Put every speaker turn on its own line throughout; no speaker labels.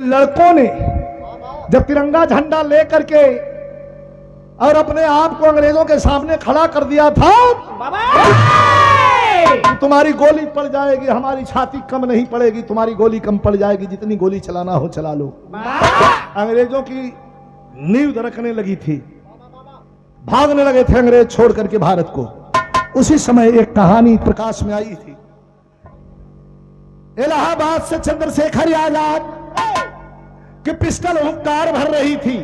लड़कों ने जब तिरंगा झंडा लेकर के और अपने आप को अंग्रेजों के सामने खड़ा कर दिया था, तुम्हारी गोली पड़ जाएगी, हमारी छाती कम नहीं पड़ेगी, तुम्हारी गोली कम पड़ जाएगी, जितनी गोली चलाना हो चला लो। अंग्रेजों की नींव दरकने लगी थी, भागने लगे थे अंग्रेज छोड़ करके भारत को। उसी समय एक कहानी प्रकाश में आई थी। इलाहाबाद से चंद्रशेखर आजाद की पिस्टल हुंकार भर रही थी,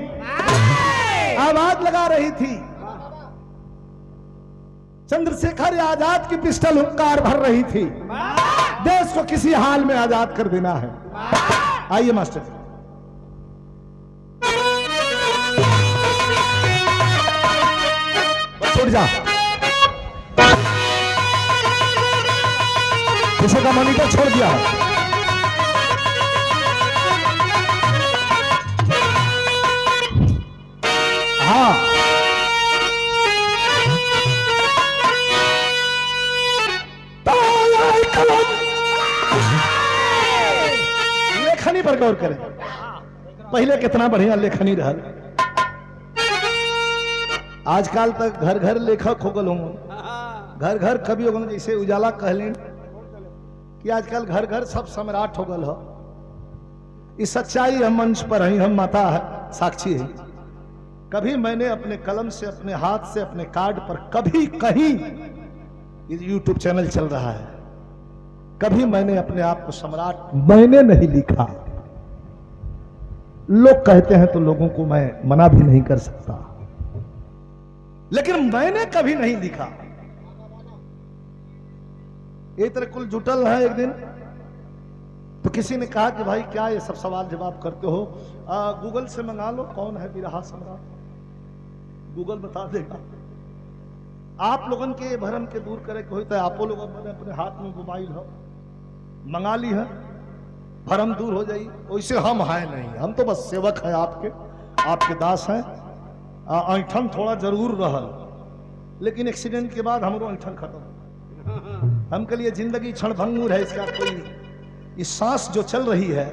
आवाज लगा रही थी। चंद्रशेखर आजाद की पिस्टल हुंकार भर रही थी, देश को किसी हाल में आजाद कर देना है। आइए मास्टर जी। छूट जा, किसी का मॉनिटर छोड़ दिया है। हाँ, लेखनी पर गौर करें, पहले कितना बढ़िया लेखनी रहा। आजकल तक घर घर लेखक हो गल होंगे, घर घर कवि हो गए। जैसे उजाला कहलें कि आजकल घर घर सब सम्राट हो गल हो। इस सच्चाई हम मंच पर ही, हम माता है साक्षी है। कभी मैंने अपने कलम से, अपने हाथ से, अपने कार्ड पर कभी कहीं, यूट्यूब चैनल चल रहा है, कभी मैंने अपने आप को सम्राट मैंने नहीं लिखा। लोग कहते हैं तो लोगों को मैं मना भी नहीं कर सकता, लेकिन मैंने कभी नहीं लिखा। एक तरह कुल जुटल है। एक दिन तो किसी ने कहा कि भाई क्या ये सब सवाल जवाब करते हो, गूगल से मंगा लो कौन है बिरहा सम्राट, गूगल बता देगा। आप लोगन के भरम के दूर करे कोई तो आपो लोग अपने हाथ में मोबाइल हो, मंगा ली है, भरम दूर हो जाई। वैसे हम है नहीं, हम तो बस सेवक है आपके दास हैं। ऐठन थोड़ा जरूर रहल, लेकिन एक्सीडेंट के बाद हमरो ऐठन खत्म। हमके लिए जिंदगी क्षण भंगुर है, इसका कोई, इस सांस जो चल रही है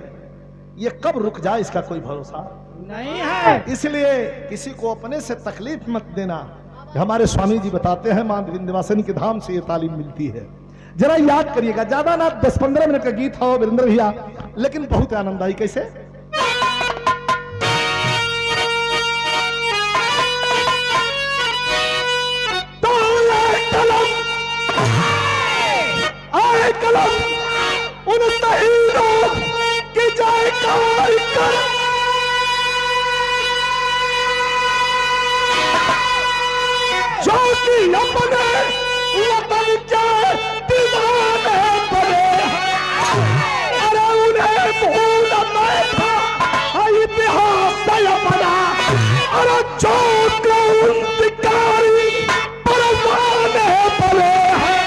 ये कब रुक जाए इसका कोई भरोसा नहीं है। इसलिए किसी को अपने से तकलीफ मत देना। हमारे स्वामी जी बताते हैं, मां विंध्यवासिनी के धाम से ये तालीम मिलती है। जरा याद करिएगा, ज्यादा ना 10-15 मिनट का गीत हो वीरेंद्र भैया, लेकिन बहुत आनंददायी। कैसे तो कलम उन शहीदों की जाए कर, जो कि अपने वतन के दीवाने बने। अरे उन्हें भूल मैं था इतिहास बना, अरे जो क्रांतिकारी परवाने बने हैं,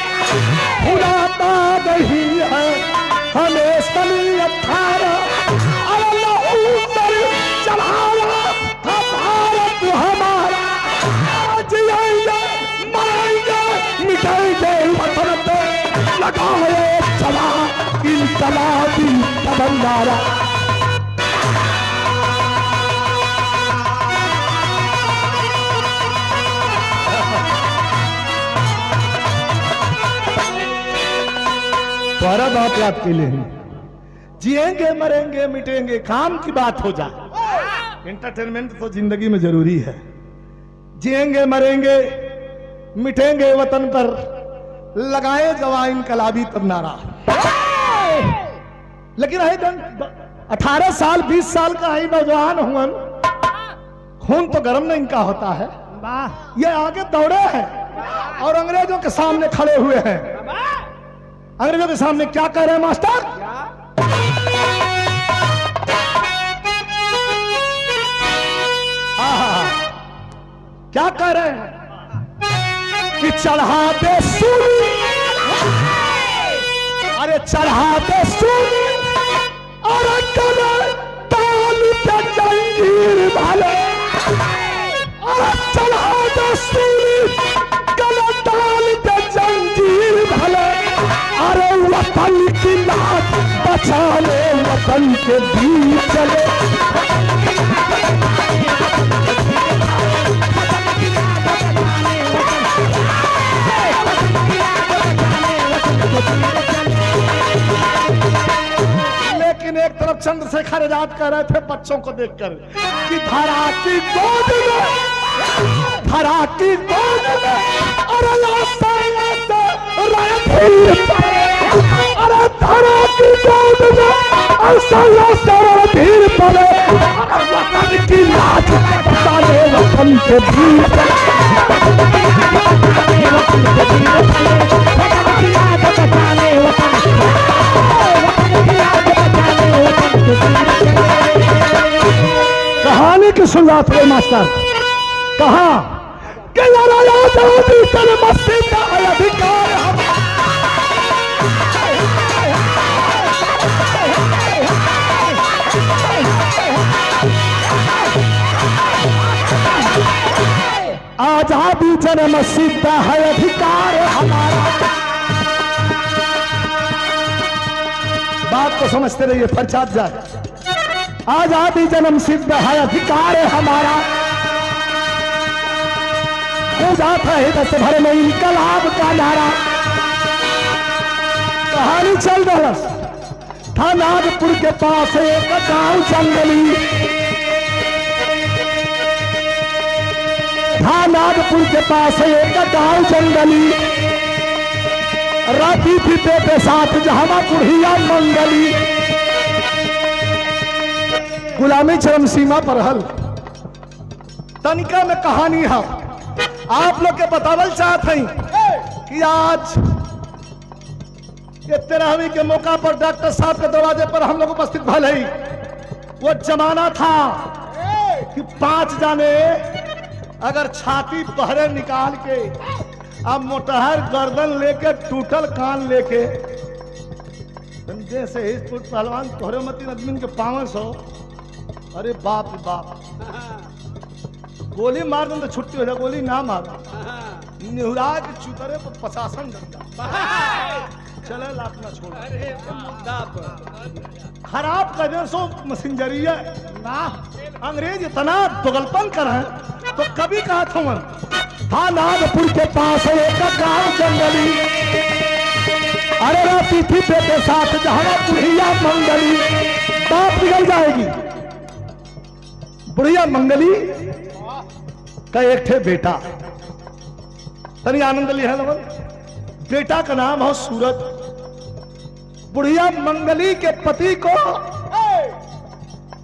भुलाता नहीं है हमें सनी 18। अरे लहू पर चढ़ावा भारत हमारा, जिएंगे मरेंगे मिटेंगे वतन पे, लगाए चला इनकलाबी तबंगारा। द्वारा बात याद के लिए जिएंगे मरेंगे मिटेंगे, काम की बात हो जाए। एंटरटेनमेंट तो जिंदगी में जरूरी है। जिएंगे मरेंगे मिटेंगे वतन पर, लगाए जवा इनकलाबी तब नारा। लेकिन 18 साल 20 साल का ही नौजवान हुआ, खून तो गर्म नहीं इनका होता है। ये आगे दौड़े हैं और अंग्रेजों के सामने खड़े हुए हैं। अंग्रेजों के सामने क्या कह रहे हैं मास्टर? क्या कह रहे हैं कि चढ़ा दे सूली, अरे चढ़ा दे सूली, अरे गले ताल पे जंजीर भाले, अरे चढ़ा दे सूली, गले ताल पे जंजीर भाले। अरे वतन की लाज बचा ले, वतन के बीच चले, चंद्रशेखर आजाद कह रहे थे बच्चों को देखकर कि धरा की गोद में, धरा की गोद में, अरे लाशा लाशा रणधीर पड़े, अरे धरा की गोद में ऐसा लाशा रणधीर पड़े, वतन की लाज बचाने वतन के वीर कहानी की शुरुआत हुई मास्टर। कहा कि मस्जिद का अधिकार आजादी जन मस्जिद का है अधिकार हमारा। बात को समझते रहिए, फरचात जाए। आजादी जन्म सिद्ध है अधिकार है हमारा, जात है दस भर में इनकलाब का नारा। कहानी चल रहा था नागपुर के पास एक गांव जंगली, था नागपुर के पास एक गांव जंगली, रहती थी बेटे साथ जहां बुढ़िया मंगली। गुलामी चरम सीमा पर हल। तनिका में कहानी है आप लोग के बतावल चाहते हैं कि आज ये 13वीं के मौका पर डॉक्टर साहब के दरवाजे पर हम लोग उपस्थित भले ही। वो जमाना था कि 5 जाने अगर छाती पहरे निकाल के अब मोटहर गर्दन लेके टूटल कान लेके जैसे पहलवान तोहरे मती आदमी के 500, अरे बाप रे बाप, गोली मार दे तो छुट्टी हो जाए, गोली ना मार निहुरा के चुतरे पर 50 डंडा चले लात ना छोड़। खराब कर सो मसिंजरिया ना अंग्रेज इतना दोगलपन कर है तो कभी कहा था मन था नागपुर के पास एक गांव जंगली, अरे रहती थी बेटे साथ जहां बुढ़िया मंगली। बात बिगड़ जाएगी। बुढ़िया मंगली का एक थे बेटा, तनी आनंद लिया लगन। बेटा का नाम है सूरज। बुढ़िया मंगली के पति को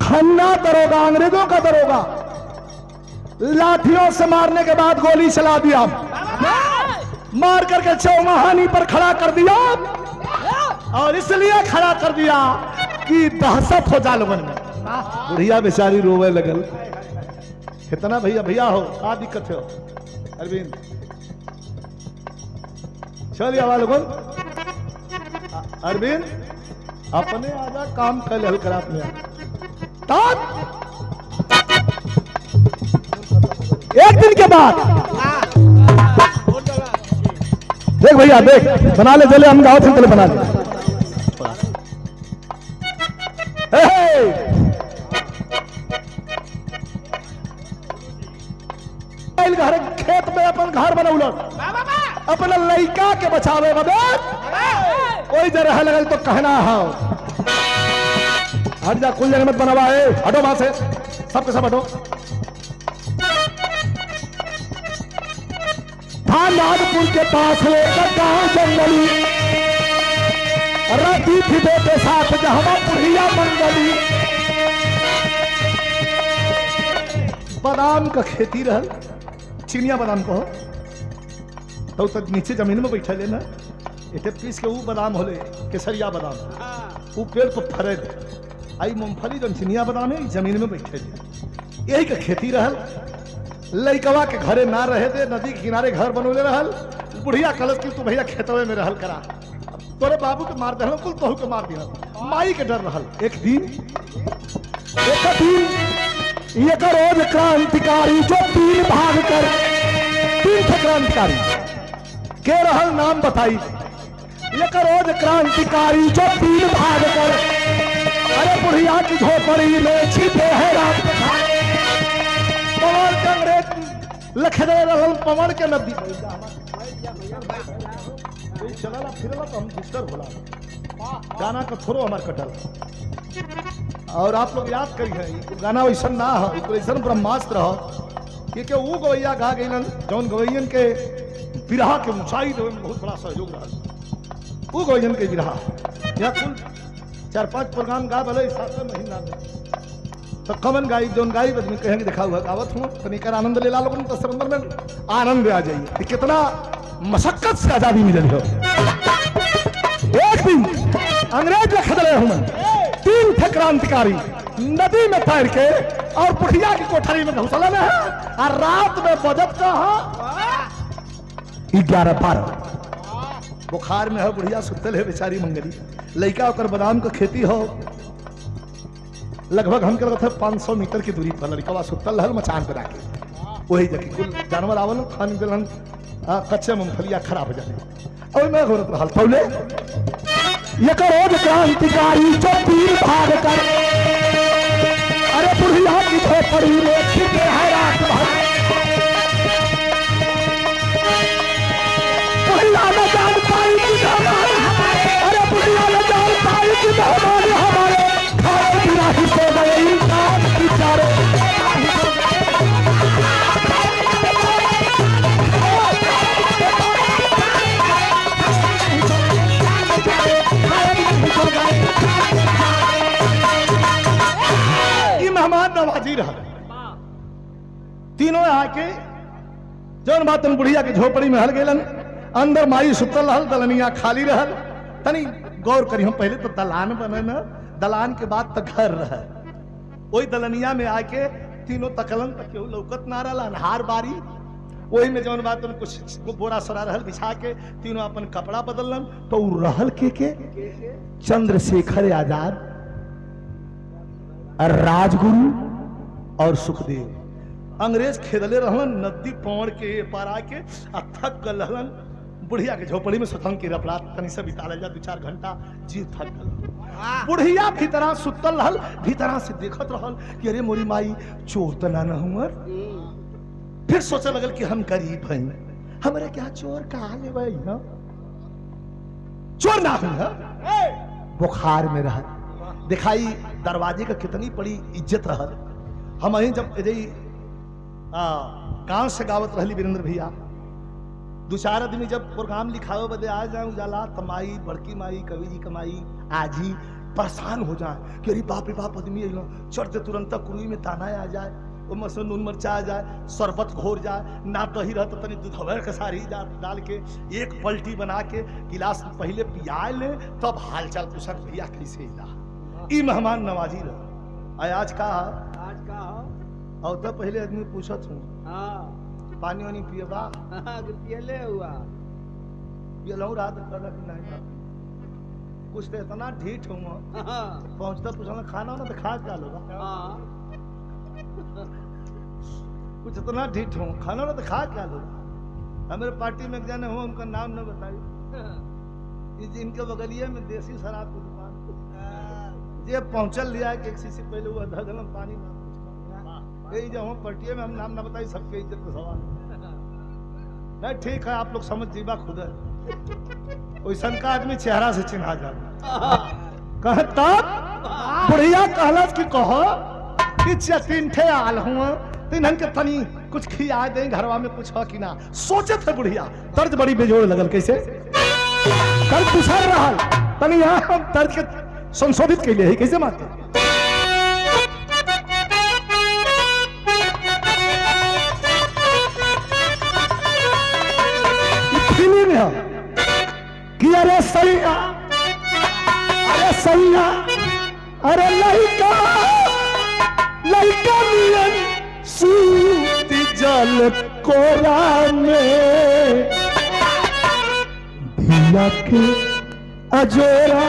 खन्ना दरोगा, अंग्रेजों का दरोगा, लाठियों से मारने के बाद गोली चला दिया, मार करके चौमाहानी पर खड़ा कर दिया। और इसलिए खड़ा कर दिया कि दहशत हो जा लोगन में। बुढ़िया बेचारी रोवे लगल। कितना भैया भैया हो, क्या दिक्कत है अरविंद? चलिए आवा लोगन। अरविंद अपने आजा काम कर हल करा अपने। एक दिन के बाद देख भैया देख, बना ले जले, हम गाँव थे चले बना ले। घर खेत में अपन घर बनौलक, अपना लड़का के बचावे कोई जगह लगल तो कहना है हट जा, कुल जगह मत बनवा है, हटो वहां से, सबके सब हटो। था नागपुर के पास एक गांव जंगली, रहती थी बेटे साथ जहां बुढ़िया मंगली। बादाम का खेती रहल, चिनिया बादाम को तो तक नीचे जमीन में बैठा लेना, इतने पीस के वो बादाम होले केसरिया बादाम, वो पेड़ पर फरे आई मूंगफली जो चिनिया बादाम है जमीन में बैठे थे। यही का खेती रहल। लइकवा के घरे ना रहे थे, नदी के किनारे घर बनोले रहल। बुढ़िया कलश की तू भैया खेतवे में रहल करा, तोरे बाबू के मार दहल, कुल तोहू के मार दिया। माई के डर रहल। एक दिन ये रोज क्रांतिकारी जो 3 भाग कर 3 थे क्रांतिकारी के रहल, नाम बताई। ये रोज क्रांतिकारी जो 3 भाग कर, अरे बुढ़िया की झोपड़ी में छिपे है रात। पवन के अंग्रेज लखदे रहल, पवन के नदी चला फिरला तो हम डिस्टर्ब होला। गाना का थोड़ो हमार कटल। और आप लोग याद करिए गाना वैसा ना हो, ऐसा ब्रह्मास्त्र हो कि वो गवैया गा गई जौन गवैयन के बिरहा के ऊंचाई देवे में बहुत बड़ा सहयोग रहा। वो गवैयन के बिरहा या कुल 4-5 प्रोग्राम गा भले 7 महीना में तो कमन गाई जौन गाई बदमी कहेंगे दिखा हुआ गावत हूँ तनिकर आनंद ले ला लोगन तो समंदर में आनंद आ जाइए। कितना मशक्कत से आजादी मिली हो। एक दिन अंग्रेज ने खदले हूं 3 थे क्रांतिकारी नदी में तैर के और बुढ़िया की कोठरी में घुसला में है और रात में बजट का 11-12 बुखार में है बुढ़िया सुतल है बेचारी मंगली लड़का और बादाम का खेती हो लगभग हम के 500 मीटर की दूरी पर लड़का सुतल है मचान पर आके वही जगह कुल जानवर आवल खान दिलन कच्चे मूंगफलिया खराब हो जाए और मैं घोरत रहल पौले ये करोज क्रांतिकारी जो तीर भाग कर अरे बुढ़िया की झोपड़ी में छिपे है रात भर बुढ़िया न जान पाई कि अरे बुढ़िया न जान पाई कि हमारे खाए बिना ही सो गए इंसान बेचारे। मेहमान नवाजी रहा तीनों आके जौन बात बुढ़िया के झोपड़ी में हल गेलन अंदर माई सुतल रहल दलनिया खाली रहल तनी गौर करी हम पहले तो दलान बने न दलान के बाद तक घर रह वही दलनिया में आके तीनों तकलन तक केहू लौकत ना रहल अनहार बारी वही में जौन बात कुछ बोरा सोरा रहल बिछा के तीनों अपन कपड़ा बदलन तो रहल के चंद्रशेखर आजाद राजगुरु और सुखदेव अंग्रेज खेदले रहलन नदी पौड़ के पार आके थक गल रहलन बुढ़िया के झोपड़ी में सुतन की रपड़ा तनी से बिता जा 2-4 घंटा जी थक गल बुढ़िया भीतरा सुतल रहल भीतरा से देखत रहल कि अरे मोरी माई चोर तो ना हुआ फिर सोचे लगल कि हम गरीब हैं हमारे क्या चोर कहा ले भाई ना चोर ना हुआ बुखार में रह दिखाई दरवाजे का कितनी बड़ी इज्जत रहल हम अहीं जब गांव से गावत रहली वीरेंद्र भैया 2-4 आदमी जब प्रोग्राम लिखावे बदे आ जाए उजाला तमाई बड़की माई कवि जी कमाई आजी परेशान हो जाए कि अरे बाप रे बाप आदमी चढ़ते तुरंत कुरुई में ताना आ जाए उसमें से नून मिर्चा आ जाए शरबत घोर जाए ना दही रह तो तनी दूध के सारी डाल के एक पलटी बना के गिलास पहले पिया ले तब हालचाल पूछक भैया कैसे हिला ई मेहमान नवाजी रह आज का और तो पहले आदमी पूछत हूँ पानी वानी पिएबा
पियले हुआ
पियलहूँ रात करना कि नहीं कुछ तो इतना ढीठ हूँ पहुँचता पूछना खाना ना तो खा क्या लोगा कुछ इतना ढीठ हूँ खाना ना तो खा क्या लोगा हमारे पार्टी में जाने हो उनका नाम न बताइए इनके बगलिए में देसी शराब की दुकान ये पहुंचल लिया है कि एक शीशी पहले वो आधा गलन पानी यही जब हम पटिए में हम नाम ना बताइए सबके इज्जत का सवाल नहीं ठीक है आप लोग समझ जीवा खुद है वैसा का आदमी चेहरा से चिन्हा जाता कहता बुढ़िया कहलस कि कहो कि 3 ठे आल हुआ तीन के तनी कुछ खिया दे घरवा में कुछ हो कि ना सोचे थे बुढ़िया तर्ज बड़ी बेजोड़ लगल कैसे कल पूछा रहा तनी यहाँ हम तर्ज के संशोधित के लिए कैसे मानते फिल्म है कि अरे सैया अरे लड़का मिलन सूती जल कोरा में धिया के अजोरा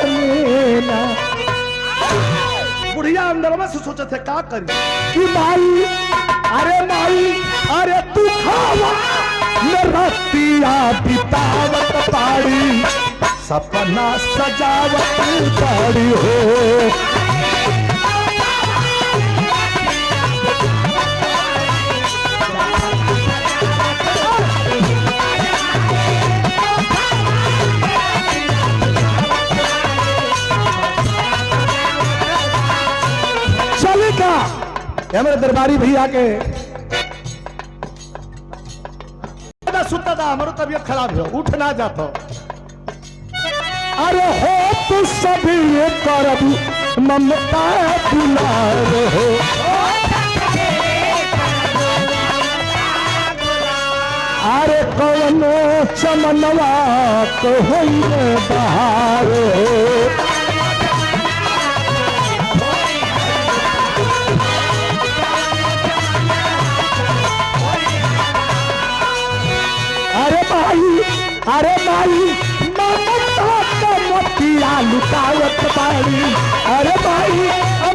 लेना बुढ़िया अंदर में से सोचे थे का करी कि माई अरे तू खावा रतिया बितावत पाड़ी सपना सजावत पाड़ी हो का ये मेरे दरबारी भैया के सुता था हमारो तबीयत खराब हो उठ ना जाता। अरे हो तू सभी करब ममता दुलार हो। अरे कौनो चमनवा कहोइए बहार हो। अरे भाई ममता का मोतिया लुटावत बाड़ी। अरे भाई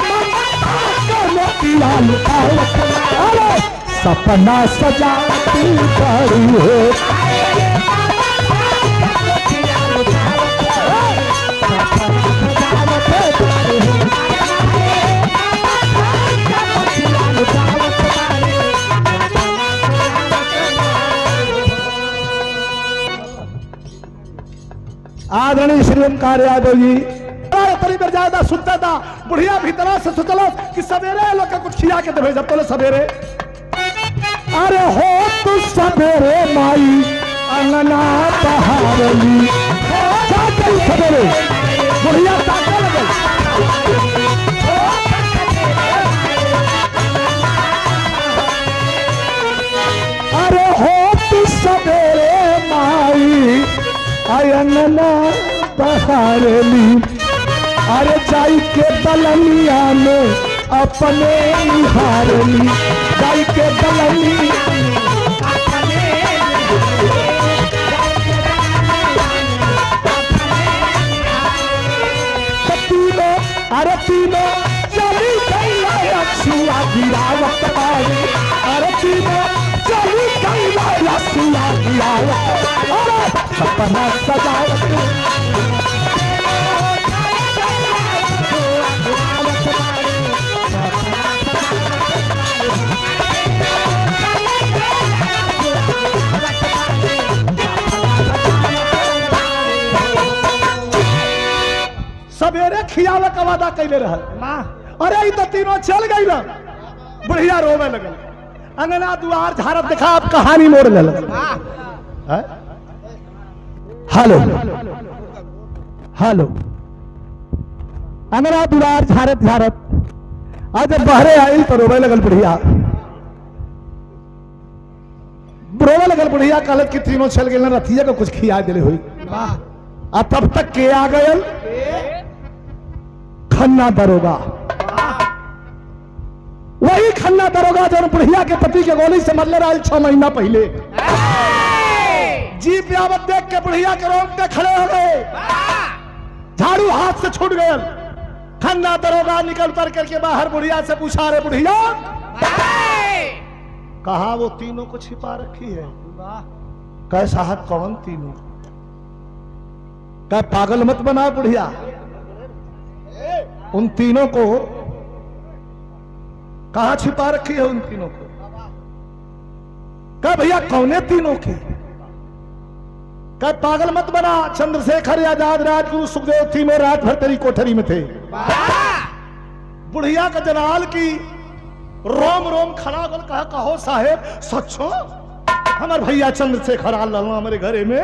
ममता का मोतिया लुटावत। अरे सपना सजाती बाड़ी हो। आदरणीय श्री ओमकार यादव जी पर ज्यादा सुनता था बुढ़िया भीतरा से सोचलो कि सवेरे लोग कुछ खिया के देवे जब तो सवेरे। अरे हो तू सवेरे माई अंगना बहारली सवेरे बुढ़िया ताके लगे। अरे हो तू सवेरे माई अंगना बहारली। अरे जाई के दलनिया में अपने निहारली। जाई के दलनिया तीनों अरे तीनों चली गई अछुआ गिरावत बाड़ी। अरे तीनों चली गई अछुआ गिरावत। अरे सपना सजावत सवेरे खियावे का वादा कैले रह। अरे ई तो तीनों चल गई ना बुढ़िया रोवे लगल। अंगना दुआर झारत देखा आप कहानी मोड़ ले लगल। हेलो हेलो अंगना दुआर झारत झारत आज बहरे आई तो रोवे लगल बुढ़िया। रोवे लगल बुढ़िया कहलत कि तीनों चल गए ना रथिया को कुछ खिया दिले हुई। अब तब तक के आ गयल खन्ना दरोगा। वही खन्ना दरोगा जो बुढ़िया के पति के गोली से मरले रहा 6 महीना पहले। जीप यावत देख के बुढ़िया के रोंगटे खड़े हो गए। झाड़ू हाथ से छूट गए। खन्ना दरोगा निकल उतर करके बाहर बुढ़िया से पूछा रे बुढ़िया कहा वो तीनों को छिपा रखी है। कैसा हाथ कौन तीनों क्या पागल मत बना बुढ़िया। उन तीनों को कहां छिपा रखी है। उन तीनों को क्या भैया कौने तीनों की। क्या पागल मत बना। चंद्रशेखर आजाद राजगुरु सुखदेव तीनों रात भर तेरी कोठरी में थे। बुढ़िया का जलाल की रोम रोम खड़ा गल कहा कहो साहेब सच्चो हमारे भैया चंद्रशेखर आल हमारे घरे में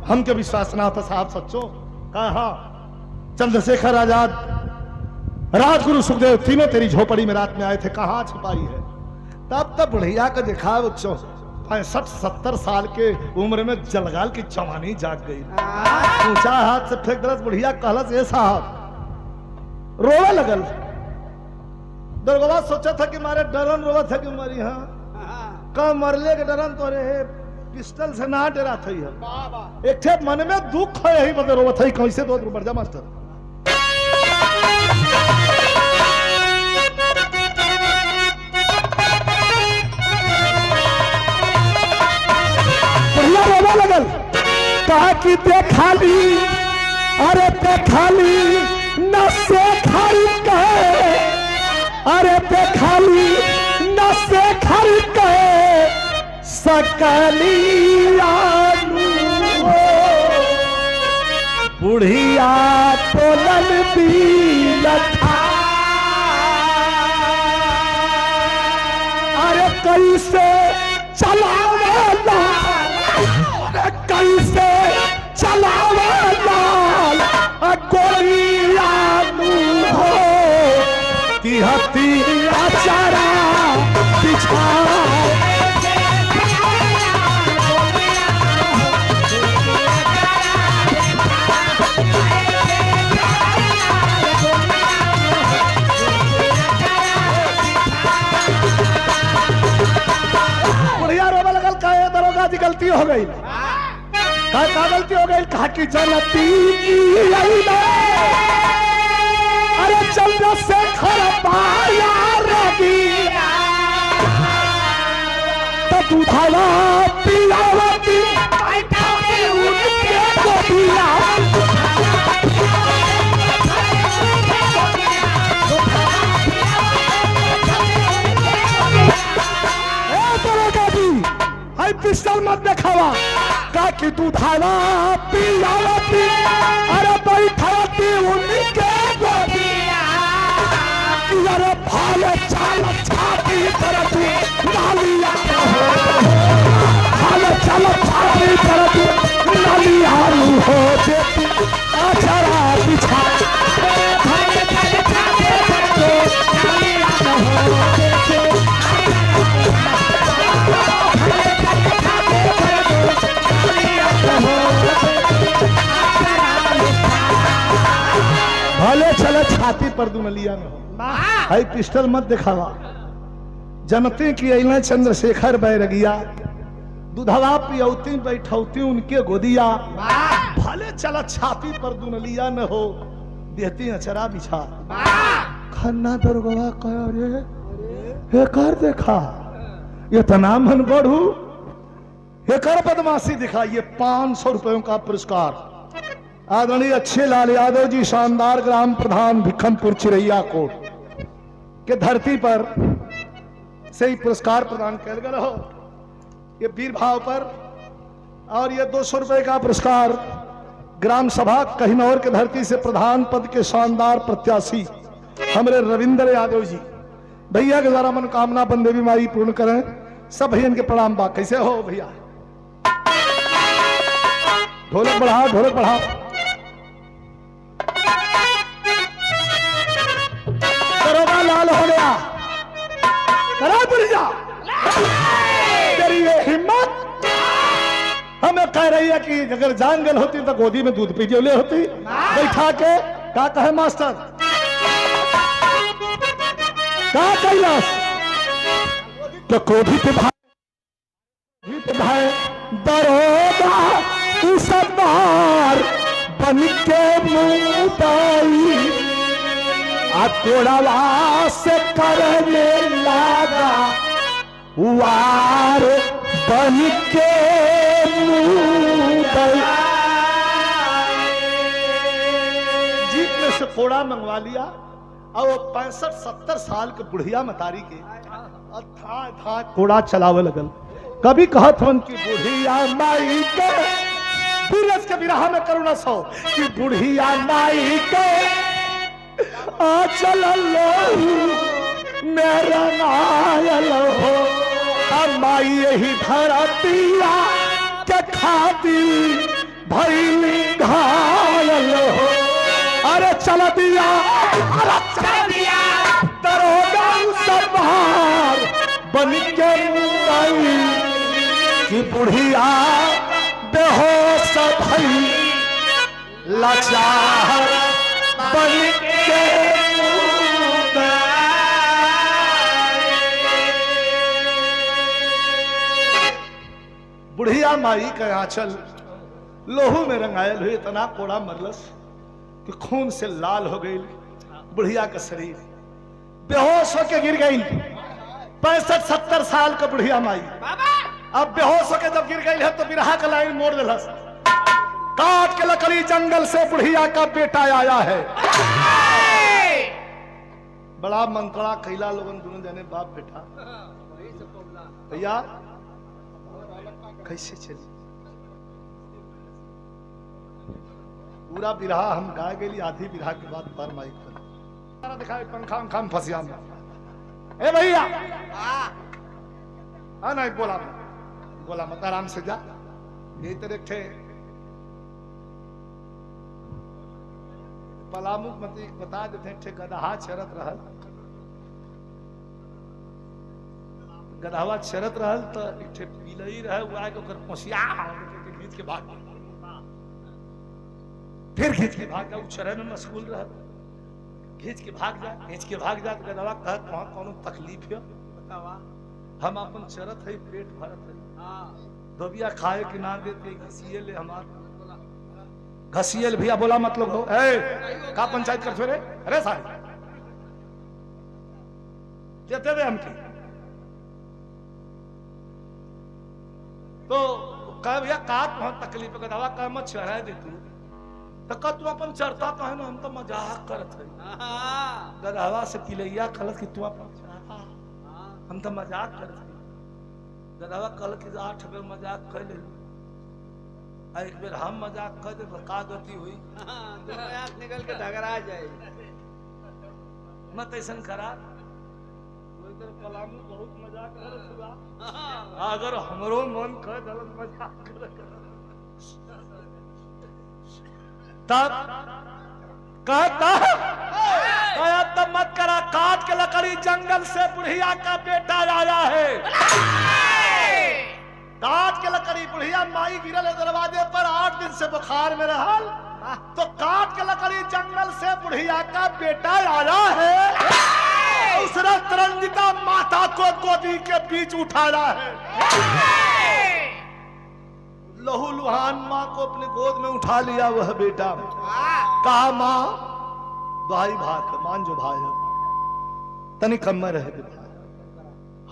हमके विश्वास ना था साहब सच्चो। कहा चंद्रशेखर आजाद राजगुरु सुखदेव तीनों तेरी झोपड़ी में रात में आए थे। कहां छिपाई है। तब तक बुढ़िया का देखा वो 65-70 साल के उम्र में जलगाल की जवानी जाग गई। ऊंचा हाथ से फेंक दरस बुढ़िया कहलस ये साहब रोवे लगल। दरगवा सोचा था कि मारे डरन रोवा था कि मरी। हाँ कब मरले के डरन तो रे पिस्टल से ना डरा थी है। एक थे मन में दुख है यही बदल रोवा था कैसे दो बढ़ मास्टर। रोवा लगल कहा कि देखाली अरे देखाली न से खाली कहे। अरे देखाली न से खाली कहे सकली बुढ़िया तोलन भी लखा। दिहती अचारा बिछा बुढ़िया रोने लगल कहे दरोगा जी गलती हो गई का गलती हो गई कहा कि जनती अरे चंद्र से खर पाया रबिया तो दूधवा पियावती उनके गोदिया हाय पिस्टल मत दिखावा का कि दूधवा पियावती अरे बैठावती उनके गोदिया अरे भाले चाल छाती पर तू नालिया भाले चाल छाती पर तू नालिया हो देती अचरा बिछा भाले चाल छाती पर तू नालिया हो देती भले चले छाती पर दुनलिया में हो हाई पिस्टल मत दिखावा जनते की अइला चंद्रशेखर बैरगिया दूधवा पियौती बैठौती उनके गोदिया भले चला छाती पर दुनलिया न हो देती अचरा बिछा खन्ना दरगवा कह रे हे कर देखा ये तना मन बढ़ू ये कर बदमाशी दिखा ये 500 रुपयों का पुरस्कार आदरणीय अच्छे लाल यादव जी शानदार ग्राम प्रधान भिखमपुर चिरैया कोट के धरती पर से ही पुरस्कार प्रदान कर गए हो ये वीर भाव पर और ये 200 रुपए का पुरस्कार ग्राम सभा कहिनौर के धरती से प्रधान पद के शानदार प्रत्याशी हमारे रविंद्र यादव जी भैया के द्वारा मनोकामना बंदेवी माई पूर्ण करें सब भैया के प्रणाम बा कैसे हो भैया ढोलक बढ़ाओ ढोलक बढ़ाओ दरोगा लाल हो गया करा बुढ़िया तेरी ये हिम्मत हमें कह रही है कि अगर जान गल होती तो गोदी में दूध पी ले होती बैठा के क्या कहे मास्टर क्या कैलाश तो क्रोधित भाई दरोगा बार बन के मुदाई कोड़ावा से करने लगा वार बन के मुदाई जीप में से कोड़ा मंगवा लिया और 65-70 साल के बुढ़िया मतारी के था था कोड़ा चलावे लगल कभी कहत हन की बुढ़िया माई के बीरज के विरह में करुणा सो कि बुढ़िया माई के आ चल लो मेरा नायल हो माई यही धरतिया के खाती भैली घायल हो अरे चल दिया दरोगा संभार बन के मुदाई कि बुढ़िया बेहोश भई लाचार बन के बुढ़िया माई का आंचल लोहू में रंगायल हुई इतना कोड़ा मरलस कि खून से लाल हो गई बुढ़िया का शरीर बेहोश होके गिर गई 65-70 साल का बुढ़िया माई अब बेहोश होके जब गिर गई है तो बिरहा का लाइन मोड़ दिलस काट के लकड़ी जंगल से बुढ़िया का बेटा आया है बड़ा मंत्रणा कैला लोगन दोनों जने बाप बेटा भैया कैसे चली पूरा बिरहा हम गा गई आधी बिरहा के बाद पर माइक पर दिखाए पंखा पंखा में फंसिया ए भैया हाँ नहीं बोला मत आराम से जा यही तरह थे पलामू मत बता देते थे गदहा चरत रहल गधावा चरत रहल तो एक ठे बिलई रहे वो आके ओकर पोसिया के खींच के भाग गया। फिर खींच के भाग गया, चरे में मशगूल रहा, खींच के भाग जा तो गधावा कहत वहां कोनो तकलीफ है
बतावा।
हम अपन चरत है पेट भरत है
हाँ
दबिया खाए के ना देते घसीए ले हमार घसीए ले भैया बोला मतलब हो ए का पंचायत कर छोरे अरे साहब देते वे हमके तो कह भैया का तुम तकलीफ है गधावा कह मत चढ़ा दे तू तो का तू अपन चरता कहे ना हम तो मजाक करत है
हाँ
गधावा से पिलैया खलत कि तू अपन चढ़ा हम तो मजाक करते गधावा कल की 8 बेर मजाक कर ले एक बेर हम मजाक कर दे तो का गति हुई
दोनों आंख निकल के ढगरा जाए।
मत ऐसन करा इधर पलामू बहुत मजाक करत हुआ अगर हमरो मन कर दलत मजाक कर तब कहता तब मत करा काट के लकड़ी जंगल से बुढ़िया का बेटा आया है काट के लकड़ी बुढ़िया माई गिरल दरवाजे पर 8 दिन से बुखार में रहल तो काट के लकड़ी जंगल से बुढ़िया का बेटा आया है उसने तरंजिता माता को गोदी के बीच उठाया है लहू लुहान माँ को अपनी गोद में उठा लिया वह बेटा कहा माँ भाई भाग मान जो भाई है तनी कम में रहे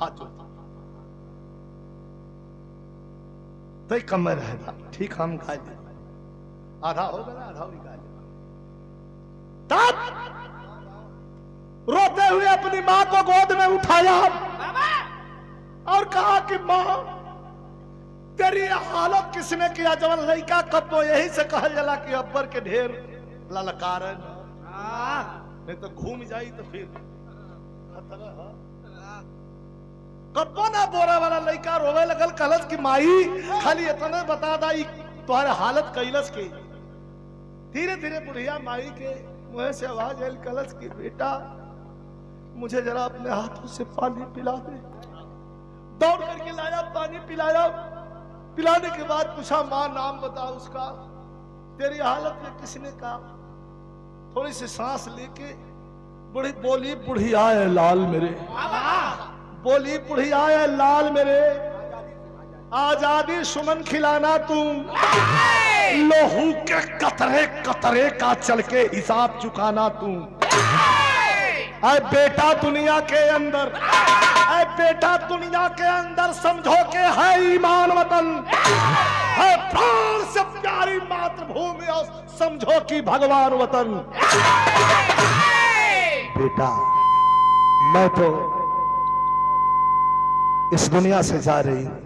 हाथ जो तो कम में रहेगा ठीक हम खा ले आधा हो गया आधा निकाल तब रोते हुए अपनी माँ को गोद में उठाया और कहा कि माँ तेरी हालत किसने किया जवन लड़का कब्बो यही से कहल जला कि अब्बर के ढेर ललकार नहीं तो घूम जाई तो फिर खतरा है कब्बो ना बोरा वाला लड़का रोवे लगल कलस की माई खाली इतना बता दाई तुम्हारे हालत कैलस के धीरे धीरे बुढ़िया माई के मुंह से आवाज आई कलस की बेटा मुझे जरा अपने हाथों से पानी पिला दे दौड़ करके लाया पानी पिलाया पिलाने के बाद पूछा माँ नाम बता उसका तेरी हालत में किसने कहा थोड़ी सी सांस लेके बुढ़ी बोली बुढ़िया है लाल मेरे बोली बुढ़िया है लाल मेरे आजादी सुमन खिलाना तुम लोहू के कतरे कतरे का चल के हिसाब चुकाना तुम अरे बेटा दुनिया के अंदर अरे बेटा दुनिया के अंदर समझो के है ईमान वतन है प्राण से प्यारी मातृभूमि और समझो कि भगवान वतन बेटा मैं तो इस दुनिया से जा रही हूं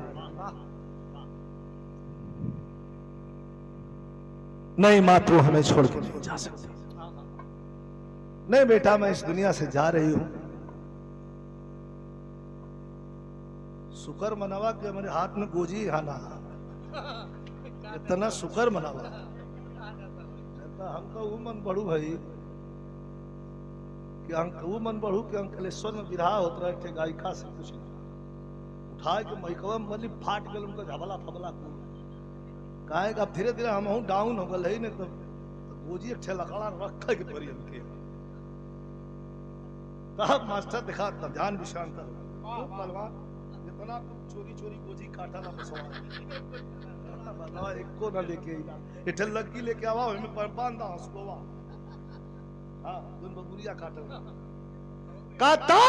नहीं माँ तू हमें छोड़ के नहीं जा सकती नहीं बेटा मैं इस दुनिया से जा रही हूं शुक्र मनावा कि हमारे हाथ में गोजी आना इतना शुक्र मनावा हमका वो मन बढ़ू भाई कि वो मन बढ़ू कि अंकलेश्वर में विवाह होता रहे थे गायिका से कुछ उठा के मैकवा मली फाट गल उनका झबला फबला काहे अब धीरे धीरे हम डाउन हो गए नहीं तो गोजी एक लकड़ा रखा के परी हमके तब मास्टर दिखा तब ध्यान विश्रांत पहलवान जितना चोरी चोरी गोजी काटा ना बतावा एको ना लेके इठे लगी लेके आवा में बांधा हंसकोवा हां तुम बबुरिया काटल काटा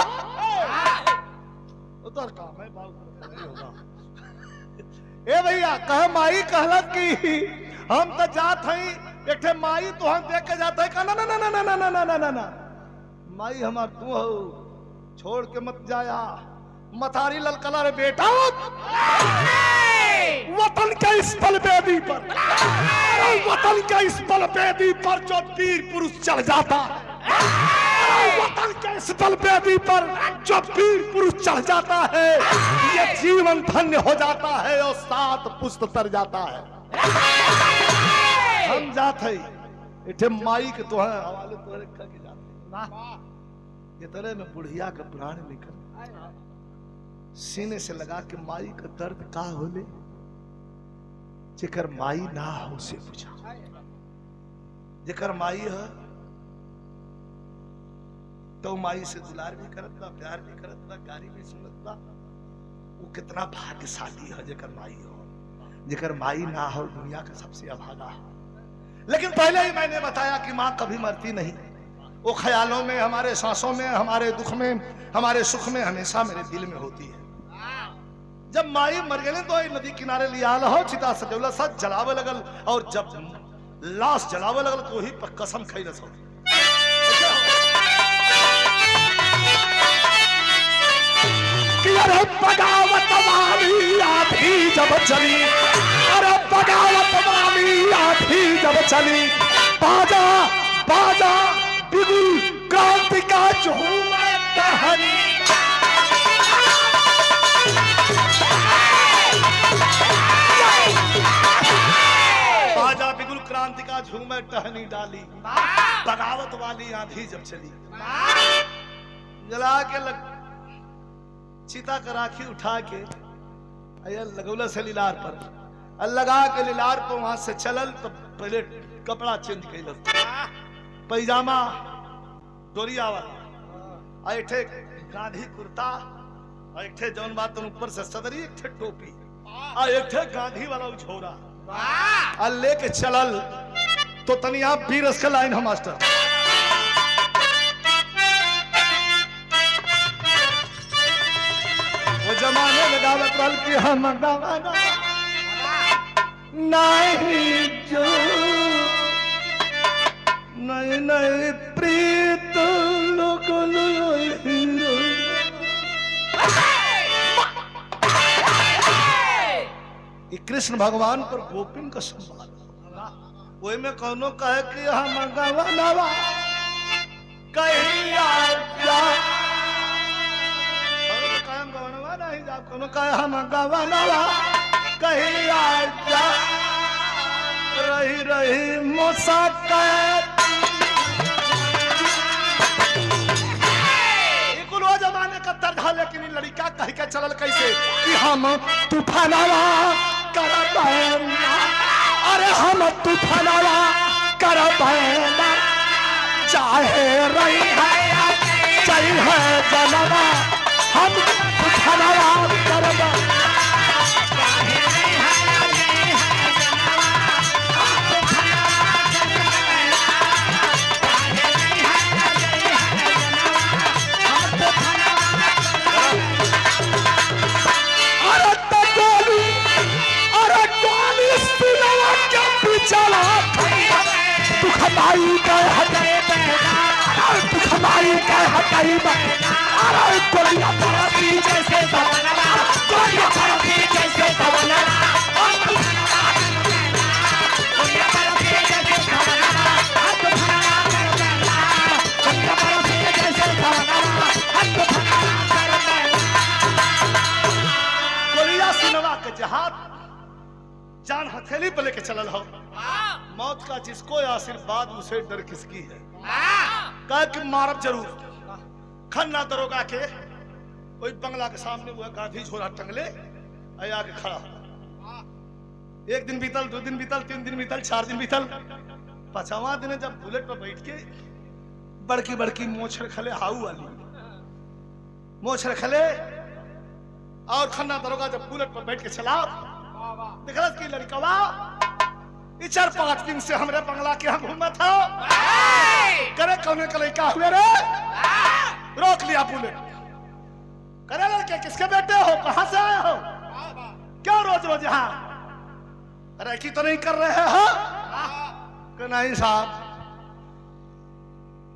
उतर काम है बाबू नहीं होगा ए भैया कह माई कहलत की हम तो जात हई एठे माई तो हम देख के जात है का ना ना ना ना ना ना ना ना माई हमार तू हो छोड़ के मत जाया मथारी ललकला रे बेटा वतन के इस बलवेदी पर वतन के इस बलवेदी पर जो वीर पुरुष चढ़ जाता वतन के इस बलवेदी पर जो वीर पुरुष चढ़ जाता है ये जीवन धन्य हो जाता है और 7 पुष्ट तर जाता है हम जात है इठे माई के तो हवाले तोरे के जाते ये तरह में बुढ़िया का प्राण निकल सीने से लगा के माई का दर्द का होले, जेकर माई ना हो से पूछा। जेकर माई है तो माई से दुलार भी करत बा, प्यार भी करत बा, गारी भी सुनत बा। वो कितना भाग्यशाली है जेकर माई हो। जेकर माई ना हो दुनिया का सबसे अभागा है। लेकिन पहले ही मैंने बताया कि माँ कभी मरती नहीं। वो ख्यालों में, हमारे सांसों में, हमारे दुख में, हमारे सुख में हमेशा मेरे दिल में होती है। जब माई मर गए तो नदी किनारे लिया हो, चिता सजौला सच जलावे लगल, और जब लाश जलावे लगल तो वही पर कसम खैलस हो। कि अरे बगावत वाली आधी जब चली, अरे बगावत वाली आधी जब चली, बाजा बाजा बिगुल क्रांति का झूम कहानी। बाजा बिगुल क्रांति का झूम टहनी डाली, बगावत वाली आंधी जब चली। जला के चिता का राखी उठा के लगौला से लीलार पर, लगा के लीलार पर वहां से चलल। तो पहले कपड़ा चेंज कैल, पैजामा डोरिया वाला, ऐठे गांधी कुर्ता, ऐठे जौन बात ऊपर से सदरी, एक टोपी, एक गांधी वाला झोरा लेके चलल। तो तनी आप भी रस का लाइन है मास्टर। वो जमाने में गावत रहल कि हम गवाना नहीं जो, नहीं नहीं प्रीत लोग कृष्ण भगवान पर गोपिन का संवाद। वही में कौनो कहे कि हम गवाना कहीं आजा, नहीं जा, कौनो कहे हम गवाना कहीं आजा, रही रही मुसाकात। वो जमाने का दर्द है, लेकिन लड़का कह के चलल कैसे कि हम तूफानवा करबैना, अरे हम तूफानवा करबैना, चाहे रही है चाहे जनवा, हम तूफानवा करबैना। चला दुख माई का हटाई बैठा, दुख माई का हटाई बैठा, अरे गोलियां पड़ती जैसे दवना, गोलियां पड़ती जैसे दवना, गोलियां पड़ती जैसे दवना, हाथ फना कर देना, गोलियां पड़ती जैसे दवना, हाथ फना कर देना। गोलियां सिनवा के जहाज जान हथेली पे लेके चलल हो। मौत का जिसको आशीर्वाद उसे डर किसकी है। कह कि मारब जरूर। खन्ना दरोगा के वही बंगला के सामने वो गांधी झोला टंगले आके खड़ा। एक दिन बीतल, 2 दिन बीतल, 3 दिन बीतल, 4 दिन बीतल। 5वां दिन जब बुलेट पर बैठ के बड़की बड़की मोछ रखले, हाउ वाली मोछ रखले, और खन्ना दरोगा जब बुलेट पर बैठ के चला, देखलस कि लड़कवा 4-5 दिन से हमरे बंगला के यहाँ घूमत हो। करे कौने का लड़का हुए रे? रोक लिया बुलेट। करे लड़के किसके बेटे हो, कहां से आए हो, क्यों रोज रोज यहाँ रैकी तो नहीं कर रहे हो? कि नहीं साहब,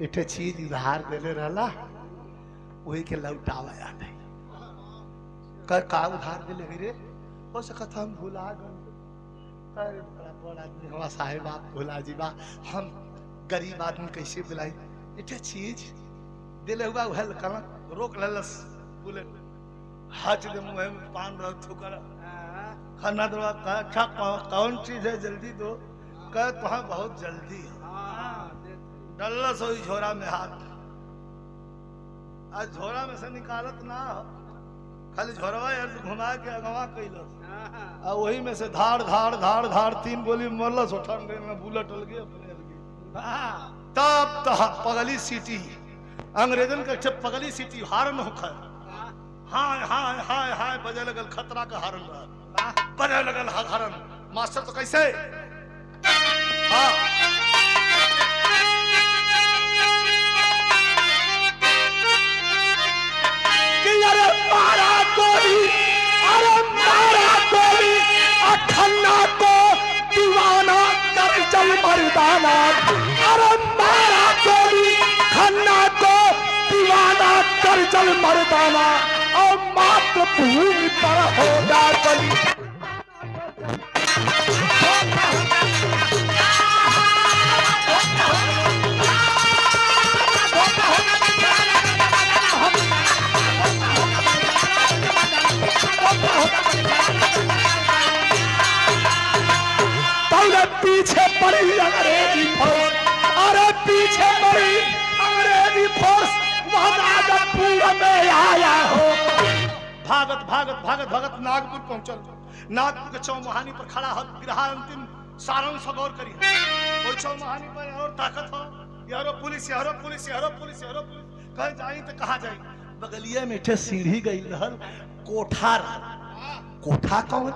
इठे चीज उधार देले रहला, वही के लौटावा याद है। का उधार दिले रे? हो सकता हम भुला गए। अरे बड़ा आदमी हमारा साहेब, आप भुला जी बा, हम गरीब आदमी कैसे बुलाई। इठे चीज दिले हुआ उहल कलक रोक ललस बुलेट, हाथ दे मुंह में पान रह थुकर। खाना दवा का अच्छा कौन चीज है, जल्दी दो। कह तुहा बहुत जल्दी है। डल्लस हो झोरा में हाथ, आज झोरा में से निकालत ना हो। खाली झोरवा यार घुमा के अगवा कैलस
हाँ,
आ वही में से धाड़ धाड़ धाड़ धाड़ 3 गोली मरलस उठन गए में बुलेट अलगे अपने अलगे
वाह,
तब तह पगली सीटी अंग्रेजन के ठे पगली सीटी हारन होखर
वाह,
हाय हाय हाय हाय बजे लगल खतरा का हारन रहल
वाह,
बजे लगल हारन मास्टर तो कैसे हाँ कि अरे मारा गोली अखन्ना को दीवाना कर चल मर्दाना अरे मारा गोली खन्ना को दीवाना कर चल मर्दाना और मातृभूमि पर होगा बलि पीछे पड़ी अंग्रेजी फौज अरे पीछे पड़ी अंग्रेजी फौज नागपुर में आया हो भागत भागत भागत भागत नागपुर पहुंचल नागपुर के चौमुहानी पर खड़ा हो बिरहा अंतिम सारण सगौर करी कोई चौमुहानी पर और ताकत हो यारो पुलिस यारो पुलिस यारो पुलिस यारो पुलिस कहीं जाई तो कहां जाई बगलिया में ठे सीढ़ी गई रहल कोठा कोठा कौन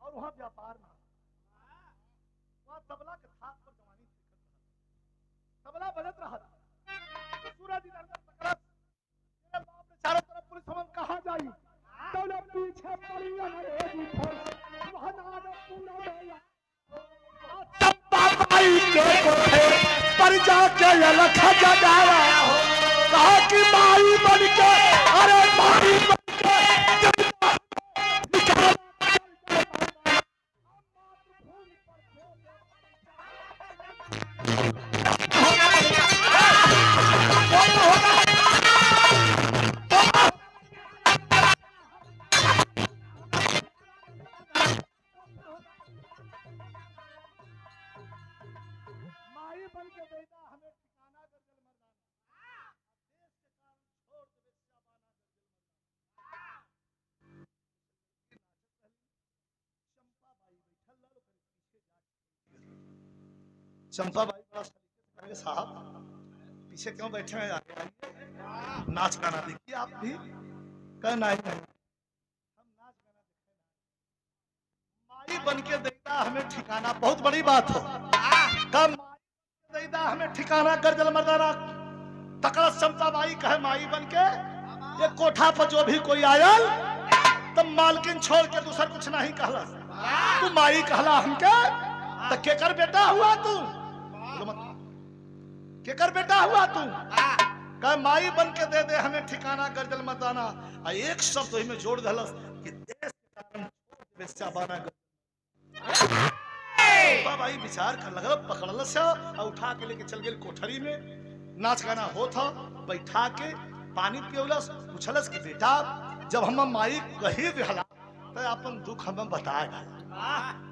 और वहां व्यापार ना वहां तबला के थाप पर जवानी तबला बजत रहा सूरज इधर पकड़ा तेरे बाप ने चारों तरफ पुलिस हमन कहां जाई तबला पीछे पड़ी अंग्रेजी फौज वहां नागपुर में चंपा बाई के कोठे पर जाके लख जगाया कहा कि माई बन के अरे माई बन के चंपा बाई बड़ा कहेंगे साहब पीछे क्यों बैठे हैं आगे आइए नाच गाना देखिए आप भी कहना है हम नाच गाना देखें माई बन के देता हमें ठिकाना बहुत बड़ी बात हो कब माई देता हमें ठिकाना कर जल मर्दाना तकड़ा चंपा बाई कहे माई बन के ये कोठा पर जो भी कोई आया तब मालकिन छोड़ के दूसर कुछ नहीं कहला तू माई कहला हमके तो केकर बेटा हुआ तू केकर बेटा हुआ तू कह माई बन के दे दे हमें ठिकाना गर्जल मताना एक शब्द में जोड़ दलस कि देश के कारण बेस्याबाना भाई विचार कर लगल पकड़लस और उठा के लेके चल गेल कोठरी में नाच गाना होत हो बैठा के पानी पियोलस पूछलस कि बेटा जब हम माई कही दिहला तो अपन दुख हम बताएगा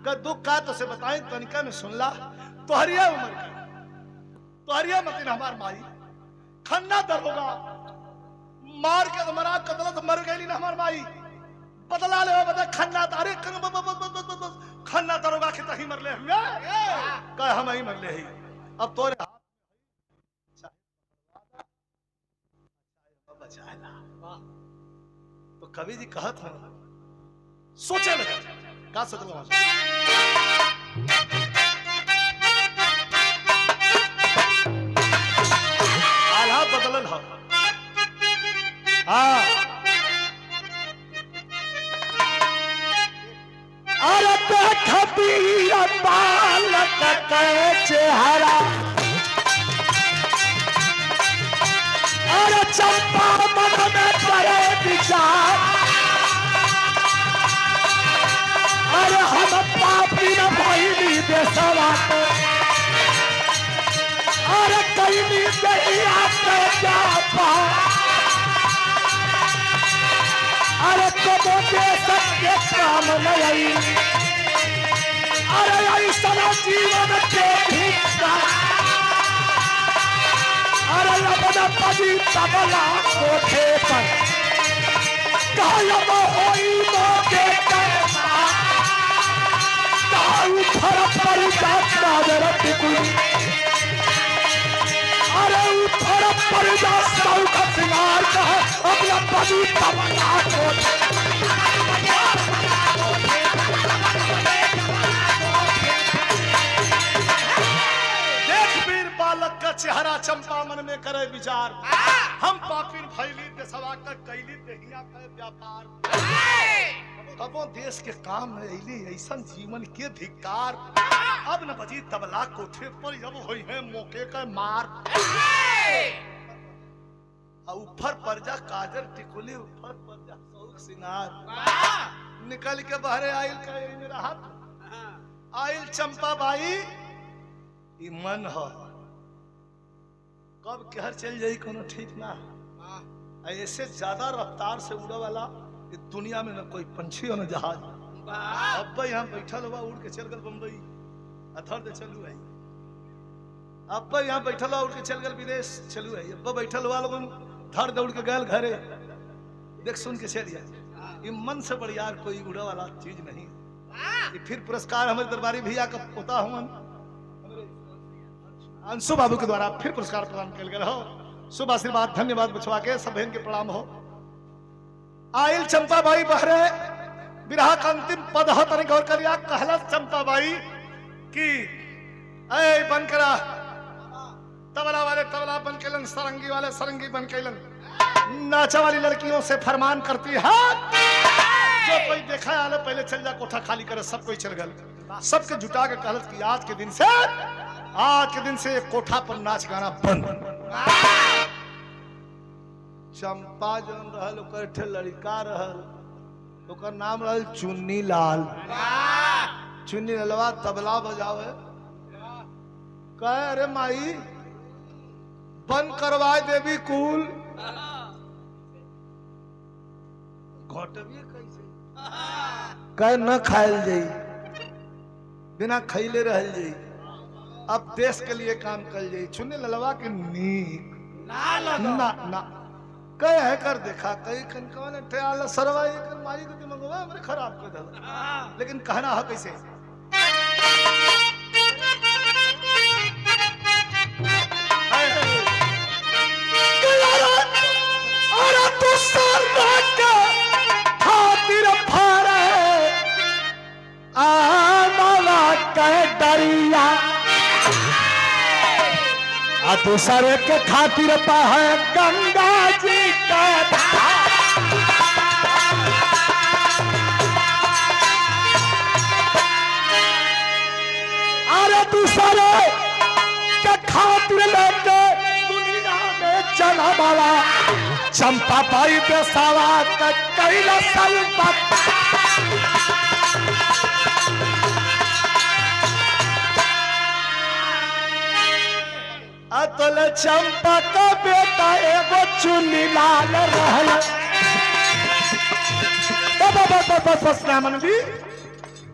का दुख का तो से बताएं तनिका में सुनला तोहरिया उम्र का तोहरिया मतिन हमार माई खन्ना दरोगा मार के मरा कदलत मर गई ना हमार माई बदला ले बदला खन्ना तारे खन्ना दरोगा के तही मर ले हुए कह हम ही मर ले ही अब तोरे हाथ बचाएला तो कवि जी कहत हैं सोचे लगे का सोचल आला बदलन हो हाँ अरे देखती बालक के चेहरा अरे चंपा मन में पड़े विचार अरे हम पापी न भइली देशवा को अरे कहीं दहिया पे जा पा अरे कबो देश के काम नहीं अरे ऐसा जीवन के भिक्षा अरे अपना पति तबला कोठे पर कायम होई मौके फर पर जाता अरे फर पर जा का सिंगार का अपना पति तबला कोठे का चेहरा चंपा मन में करे विचार हम पापिन फैली देशवा का कैली देहिया का व्यापार कबो देश के काम में ऐली ऐसा जीवन के धिक्कार अब न बजी तबला कोठे पर जब होई है मौके का मार ऊपर पर जा काजर टिकुली ऊपर पर जा सौख सिंगार निकल के बहरे आइल का मेरा हाथ आइल चंपा बाई ई मन हो कब कहर चल जाई कोनो ठीक ना ऐसे ज्यादा रफ्तार से उड़े वाला इस दुनिया में न कोई पंछी हो न जहाज अब यहाँ बैठल हुआ उड़ के चल गल बम्बई अथर दे चलू है अब यहाँ बैठल हुआ उड़ के चल गल विदेश चलू है अब बैठल हुआ लोगन धर दौड़ के गल घरे देख सुन के चल जाए ये मन से बढ़िया कोई उड़े वाला चीज नहीं ये फिर पुरस्कार हमारे दरबारी भैया का पोता हूँ अंशु बाबू के द्वारा फिर पुरस्कार प्रदान किया गया हो शुभ आशीर्वाद धन्यवाद बचवा के सब बहन के प्रणाम हो आइल चंपा बाई बहरे विरह का अंतिम पद हो तने गौर करिया कहला चंपा बाई कि ऐ बन करा तबला वाले तबला बन केलन सरंगी वाले सरंगी बन केलन नाचा वाली लड़कियों से फरमान करती है जो कोई देखा आले पहले चल जा कोठा खाली करे सब कोई चल गल सबके जुटा के कहलत कि आज के दिन से कोठा पर नाच गाना बंद चंपा जन रहल ओकर ठे लड़का रहल ओकर नाम रहल चुन्नी लाल चुन्नी लालवा तबला बजावे कहे अरे माई बंद करवाए देवी कुल घोटवी कैसे कहे न खायल जाई बिना खैले रहल जाई अब देश के लिए काम कर जाई चुन्नी ललवा के नीक ना ना कहे है कर देखा कई कनकवा ने ठेल सरवाई कर माई के दिमागवा हमरे खराब कर दल लेकिन कहना है कैसे अरे तू सरना के खातिर फारे आ माला के डरिया आ दूसरे के खातिर है गंगा जी का अरे दूसरे के खातिर लेके दुनिया में चला वाला चंपा पाई बेसावा का कैला सलपत अतल चंपा का बेटा एगो चुन्नी लाल रहल बस नामन भी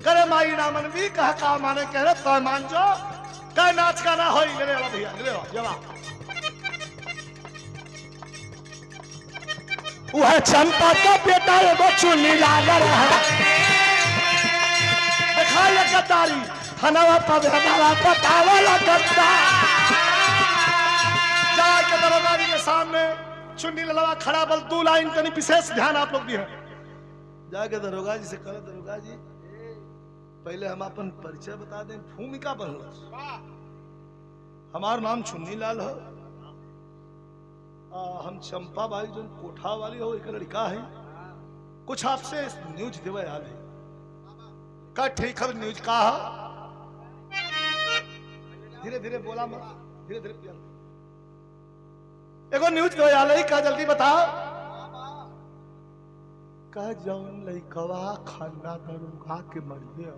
करे माई नामन भी कहा का माने कह रहे तो मान जो कह नाच का ना होई ले वाला भैया ले जवा वह चंपा का बेटा एगो चुन्नी लाल रहल देखा ये गद्दारी हनवा पद हमारा बतावला गद्दार के दरबारी के सामने चुन्नी ललवा खड़ा बल दो लाइन तनी विशेष ध्यान आप लोग भी है जाके दरोगा जी से कहे दरोगा जी पहले हम अपन परिचय बता दें भूमिका बनल हमार नाम चुन्नी लाल हो हम चंपा बाई जो कोठा वाली हो एक लड़का है कुछ आपसे न्यूज देवे आल है का ठीक है न्यूज का धीरे धीरे बोला मत धीरे धीरे एगो न्यूज दो यार का जल्दी बताओ का जौन लइकवा खाना दरोगा के मरिए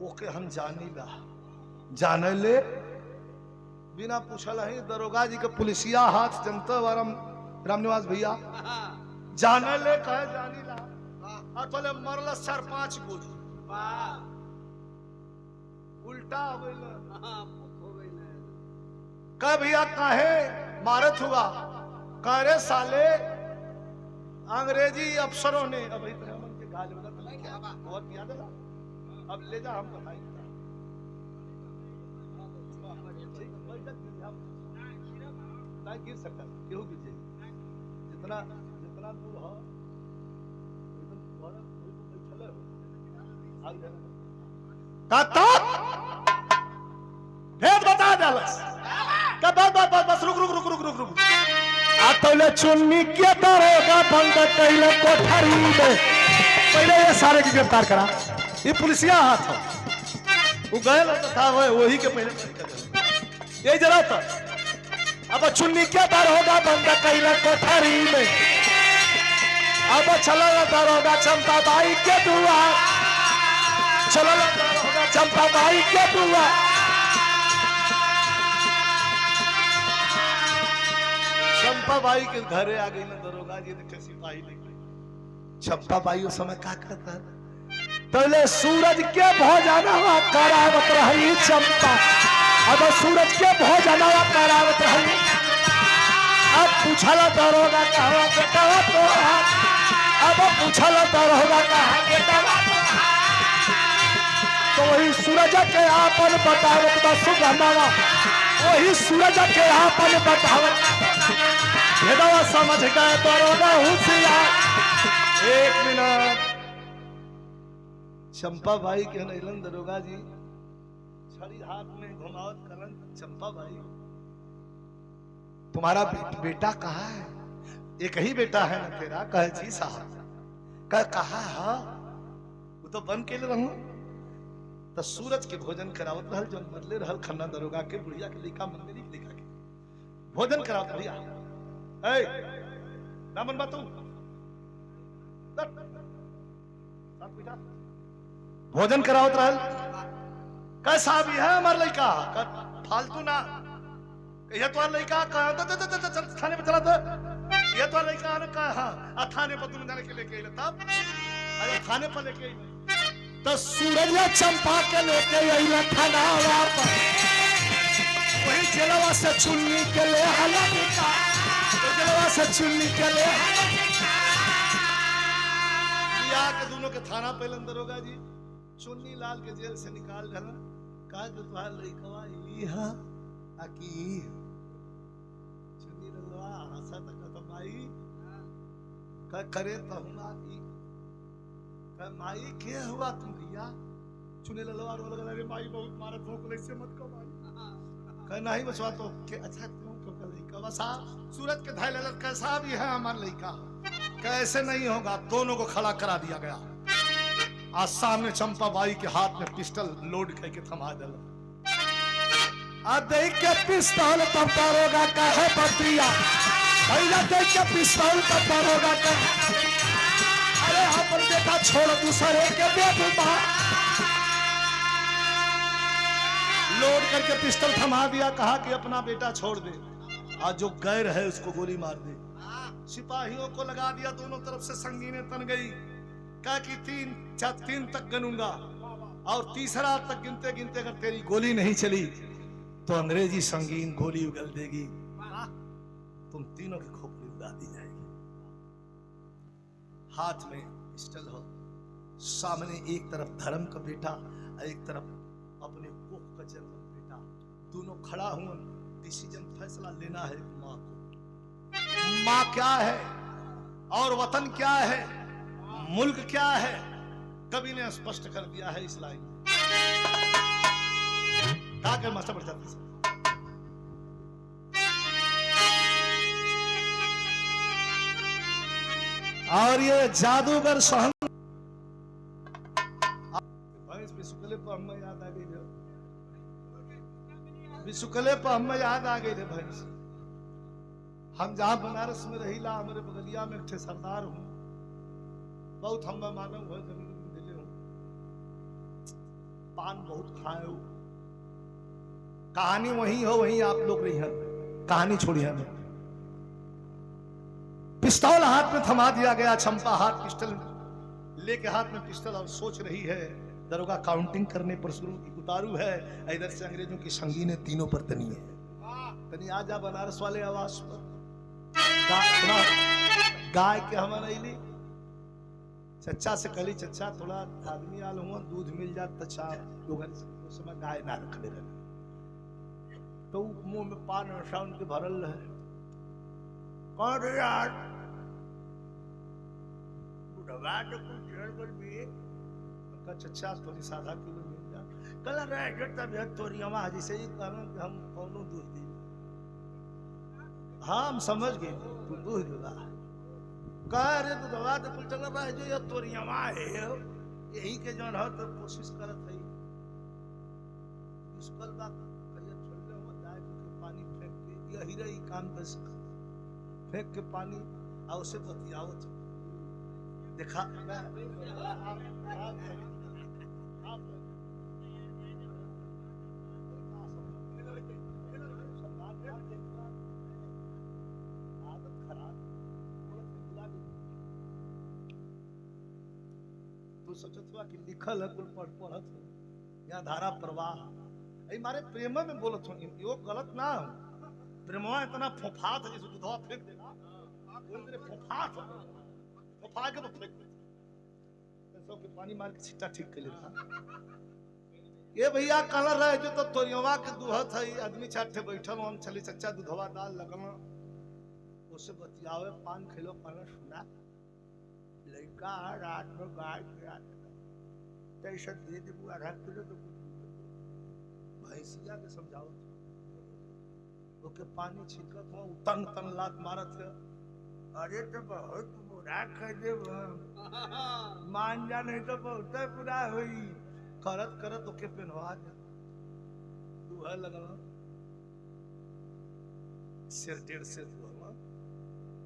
ओके हम जाने ले बिना पूछल ही दरोगा जी के पुलिसिया हाथ जनता वारम रामनिवास भैया जाने ले कहे जानी ला और तोले मरला 4-5 गोली
वाह
उल्टा हो गई
हाँ भूख हो गई ना
कह भैया काहे मारत हुआ कह रे साले अंग्रेजी अफसरों ने अब मन के गाल बता तो क्या बहुत याद है अब ले जा हम बताएंगे गिर सकता क्यों गिर जाएगी जितना जितना दूर हो भेद बता डालस बस रुक रुक रुक रुक रुक रुक आतौले चुन्नी के दरोगा बंद कैले कोठरी में पहले ये सारे की गिरफ्तार करा ये पुलिसिया हाथ हो वो गए था वही के पहले यही जरा था अब चुन्नी के दरोगा बंद कैले कोठरी में अब चला दरोगा चंपा बाई के दुआ चला दरोगा चंपा बाई के दुआ चंपा बाई के घरे आ गई ना दरोगा जी देखे सिपाही लेके चंपा बाई उस समय क्या करता है पहले सूरज के भोजनवा करावत रही चंपा अब सूरज के भोजनवा करावत रही अब पूछला दरोगा कहा बेटा तो अब पूछला दरोगा कहा बेटा तो वही सूरज के आपन बतावत बा सुगमवा वही सूरज के आपन बतावत भेदवा समझ गए दरोगा होशियार एक मिनट चंपा भाई के नैलन दरोगा जी छड़ी हाथ में घुमावत करन चंपा भाई तुम्हारा बेटा कहाँ है एक ही बेटा है ना तेरा कहे जी साहब कहा है वो तो बन के रहूं तो सूरज के भोजन करावत रहल जो मरले रहल खन्ना दरोगा के बुढ़िया के लिखा मंदिरी के लिखा के भोजन करावत भैया ए नामन बातू भोजन करावत रहल कैसा भी है हमार लड़का फालतू ना ये तो लड़का थाने पे चला था ये तो लड़का ने कहा हां थाने पर तुम जाने के लेके आइले तब अरे थाने पर लेके आइले तो सूरज चंपा के लेके आइले थाना पर वही जेलवा से चुन्नी के ले हला निका तो जेलवा से चुन्नी के ले लिया के दोनों के थाना पे दरोगा जी चुन्नी लाल के जेल से निकाल देना कहा जो तुम्हारा लड़का ई हां आकी चुन्नी ललवा हंसा तक तो माई का करे तो हुआ की का माई के हुआ तुम भैया चुन्नी ललवा रो लगा रे माई बहुत मारत हो को ऐसे मत को माई कह नहीं बचवा तो के अच्छा तुम तो कर लड़का बसा सूरज के धाय ललत कैसा भी है हमारा लड़का कैसे नहीं होगा दोनों को खड़ा करा दिया गया आज सामने चंपा बाई के हाथ में पिस्टल लोड करके थमा दिया आ देख के पिस्तौल तब दरोगा का है बतिया भैया देख के पिस्तौल तब दरोगा का अरे अपन बेटा छोड़ दूसरे के बेटा लोड करके पिस्टल थमा दिया कहा कि अपना बेटा छोड़ दे आज जो गैर है उसको गोली मार दे सिपाहियों को लगा दिया दोनों तरफ से संगीनें तन गई कहा कि 3 तक गिनूंगा और तीसरा तक गिनते गिनते अगर तेरी गोली नहीं चली तो अंग्रेजी संगीन गोली उगल देगी तुम तीनों की खोपड़ी उड़ा दी जाएगी हाथ में पिस्टल हो सामने एक तरफ धर्म का बेटा एक तरफ अपने कोख का जन्म बेटा दोनों खड़ा हुआ डिसीजन फैसला लेना है माँ को माँ क्या है और वतन क्या है मुल्क क्या है कवि ने स्पष्ट कर दिया है इस लाइन में ताकि मास्टर बढ़ जाते और ये जादूगर सहन विशुकले पर हमें याद आ गई विशुकले पर हमें याद आ गई भैंस हम जहां बनारस में रहीला हमारे बगलिया में एक सरदार हूं बहुत हम मानव है जमीन दिले हूं पान बहुत खाए हो कहानी वही हो वही आप लोग रही हैं कहानी छोड़ी हमें पिस्तौल हाथ में थमा दिया गया। चंपा हाथ पिस्टल लेके हाथ में पिस्टल और सोच रही है। दरोगा काउंटिंग करने पर शुरू की। उतारू है इधर से अंग्रेजों की संगीन है, तीनों पर तनी है। तनी आजा बनारस वाले आवाज पर गाय के हम नहीं। चच्चा से कली चच्चा थोड़ा आदमी आल हुआ दूध मिल जात तचा उस समय गाय ना रख ले रहे तो मुंह में पान नशा उनके भरल रहे। कौन यार बुढ़वा तो कुछ जड़ कर भी उनका चच्चा थोड़ी साधा किलो मिल जा कल रहे जो तबियत थोड़ी हम आज से ही कारण कि हम कौनों दूध दी। हाँ हम समझ गए तू दूध दिला कह रे तू दवा तो कुल चल रहा है जो ये तोरी हमा है यही के जौन हो तो कोशिश करत है। इसकल बात करिए छोड़ ले हो जाए के पानी फेंक के यही रही काम कर सक फेंक के पानी और उसे बतियावत देखा सोचत हुआ कि लिखल है कुल पढ़त हो यहाँ धारा प्रवाह मारे प्रेम में बोलत हो यो गलत ना प्रेमवा इतना फोफात है जैसे दूधवा फेंक देना बोल दे फोफात फोफा के तो फेंक दे सब के पानी मार के छिट्टा ठीक कर लेता। ये भैया कलर रहे जो तो तोरियवा के दूहत है आदमी चाटे बैठल हम चली चच्चा दूधवा दाल लगन उससे बतियावे पान खेलो पान सुना लड़का रात में गाय कैसे दे दे बुआ रात के तो भैंसिया के समझाओ ओके पानी छिड़कत हो तंग तंग लात मारत है। अरे तो बहुत बुरा कर दे मान जा नहीं तो बहुत बुरा हुई करत करत ओके पहनवा दे दूहा लगा सिर टेढ़ से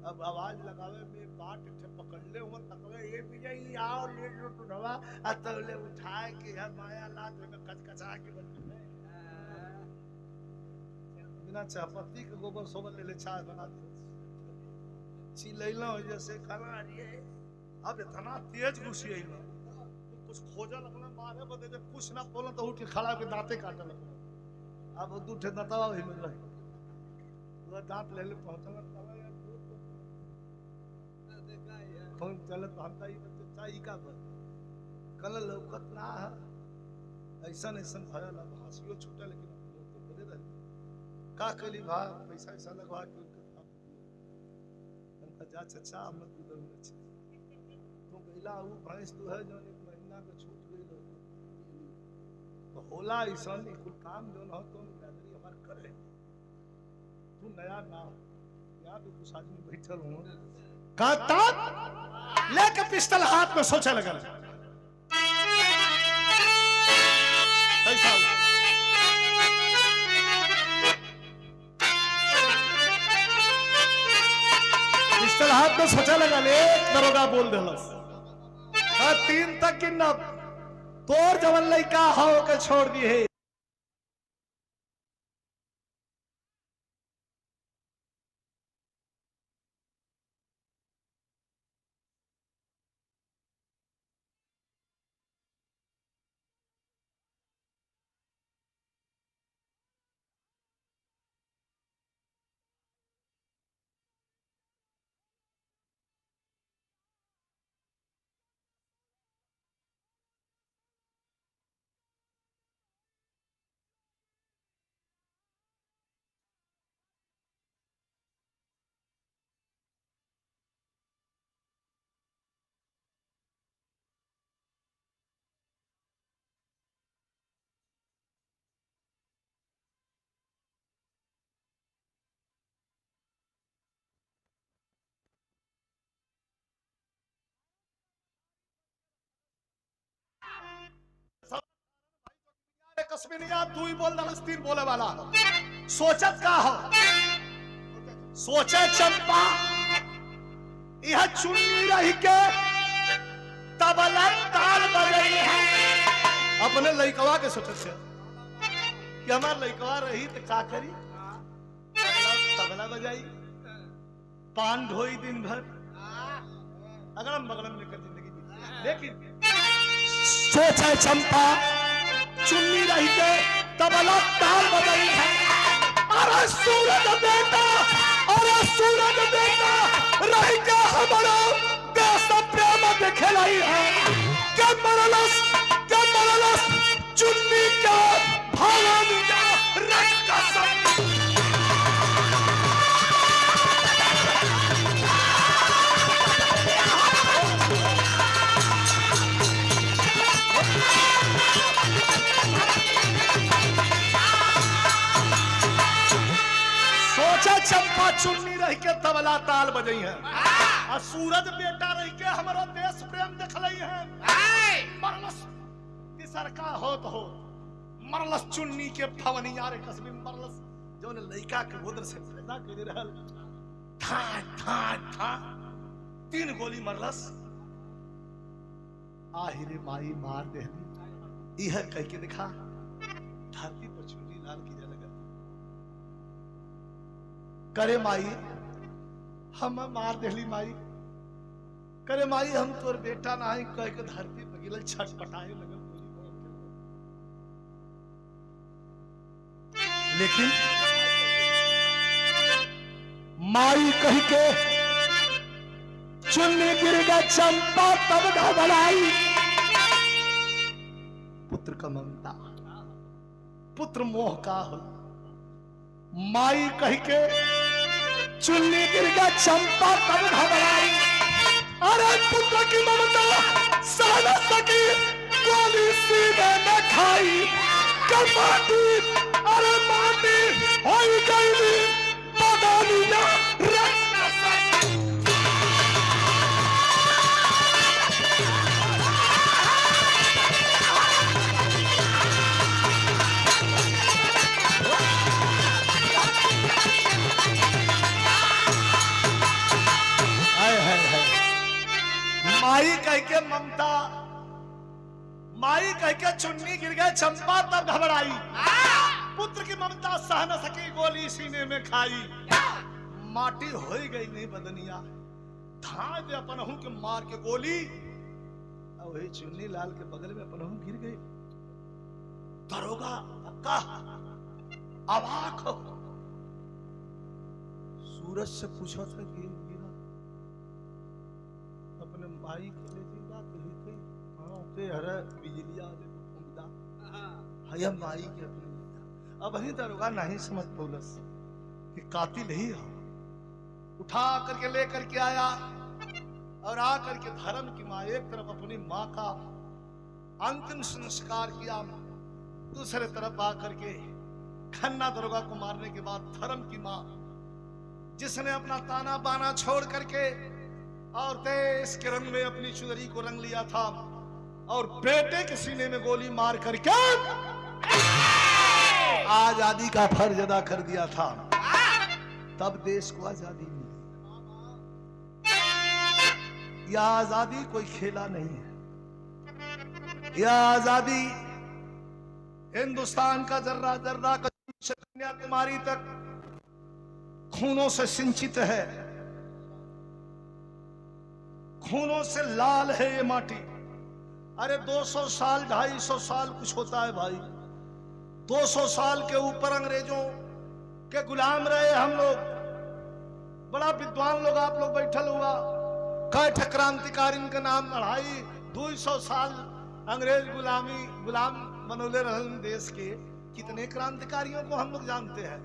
अब आवाज लगावे में बाट पकड़ ले वो तकवे ये भी नहीं आओ ले लो तो दवा अतले उठाए के यार माया लात में कचकचा के बन बिना चाहपत्ती के गोबर सोबर ले ले चाय बना दे ची ले लो जैसे खाना आ रही है। अब इतना तेज घुसी आई ना कुछ खोजा लगना मारे बदे जब कुछ ना बोला तो उठ के खड़ा के दांते काटे लगना। अब दू ठे दांतवा ही मिल रहा वो दांत ले ले पहुंचना फोन चलत हमका ही बच्चे चाही का बर कल लौकत ना ऐसन ऐसन भरल अब हंसियो छूटा लेकिन मुंह तो बने रहे का कली भा पैसा ऐसा लगवा के उनका जा चचा हम दूध में छे तो गइला वो भैंस तो है जो एक महीना के छूट गई तो होला ऐसा नहीं कुछ काम जो न हो तो बिरादरी हमार करे तू नया ना या भी कुछ आदमी बैठल हूं काटा लेके पिस्टल हाथ में सोचा लगा ऐसा पिस्टल हाथ में सोचा लगा ले दरोगा बोल देलस तीन तक गिनना तोर जवन लइका हो के छोड़ दी है। कश्मीरिया तू ही बोल दलस तीन बोले वाला सोचत का हो सोचे चंपा यह चुन्नी रही के तबला ताल बजई है अपने लइकवा के सोचत से कि हमार लइकवा रही तो का करी तबला बजाई पान ढोई दिन भर, अगड़म बगड़म लेकर जिंदगी बीती। लेकिन सोचे चंपा चुन्नी रही के तबला ताल बजाई है। अरे सूरज बेटा, अरे सूरज बेटा रही के हमारा देश प्रेम दिखलाई है। के मरलस चुन्नी का भावन का रक्त का सब। सोचा चंपा चुन्नी रह के तबला ताल बजई है, और सूरज बेटा रह के हमारा देश प्रेम दिखलई है। मरलस तिसरका होत हो मरलस चुन्नी के भवनिया रे कसबी मरलस जोन लइका के गोदर से पैदा कर रहल। था था था 3 गोली मरलस। आहिरे माई मार देहली। यह कह के दिखा धरती पर चुन्नी लाल की जगह करे माई हम मार देहली माई। करे माई हम तोर बेटा ना है कह के धरती पर गिरल छटपटाए लगल। लेकिन माई कह के चुन्नी गिर गया चंपा तब घबराई। पुत्र का ममता, पुत्र मोह का हो। माई कह के चुन्नी गिर गया चंपा तब घबराई। अरे पुत्र की ममता सह न सकी, गोली सीने में खाई। माटी अरे माटी हो गई बदलिया माई कह के ममता, माई कह के चुन्नी गिर गए चंपा तब घबराई। पुत्र की ममता सह न सकी, गोली सीने में खाई। माटी हो गई नहीं बदनिया, धाए दे अपनहू के मार के गोली। और वही चुन्नी लाल के बगल में अपनहू गिर गई। दरोगा पक्का अवाक हो। सूरज से पूछा था कि गिरा अपने माई के लिए जी बात हुई थी। ते हर बिजलिया ले फूंकदा हया माई के अपने। अब ही दरोगा नहीं समझ पौलस कि कातिल ही हो। उठा करके लेकर के आया और आकर के धर्म की मां एक तरफ अपनी मां का अंतिम संस्कार किया, दूसरे तरफ आकर के खन्ना दरोगा को मारने के बाद धर्म की मां जिसने अपना ताना बाना छोड़ करके और देश के रंग में अपनी चुनरी को रंग लिया था और बेटे के सीने में गोली मार करके आजादी का फर्ज अदा कर दिया था, तब देश को आजादी मिली। यह आजादी कोई खेला नहीं है। यह आजादी हिंदुस्तान का जर्रा जर्रा कन्याकुमारी तक खूनों से सिंचित है, खूनों से लाल है ये माटी। अरे 200 साल 250 साल कुछ होता है भाई। 200 साल के ऊपर अंग्रेजों के गुलाम रहे हम लोग। बड़ा विद्वान लोग आप लोग बैठल हुआ, कैठ क्रांतिकारी का नाम लड़ाई। 200 साल अंग्रेज गुलाम बनोले रहल देश के। कितने क्रांतिकारियों को हम लोग जानते हैं।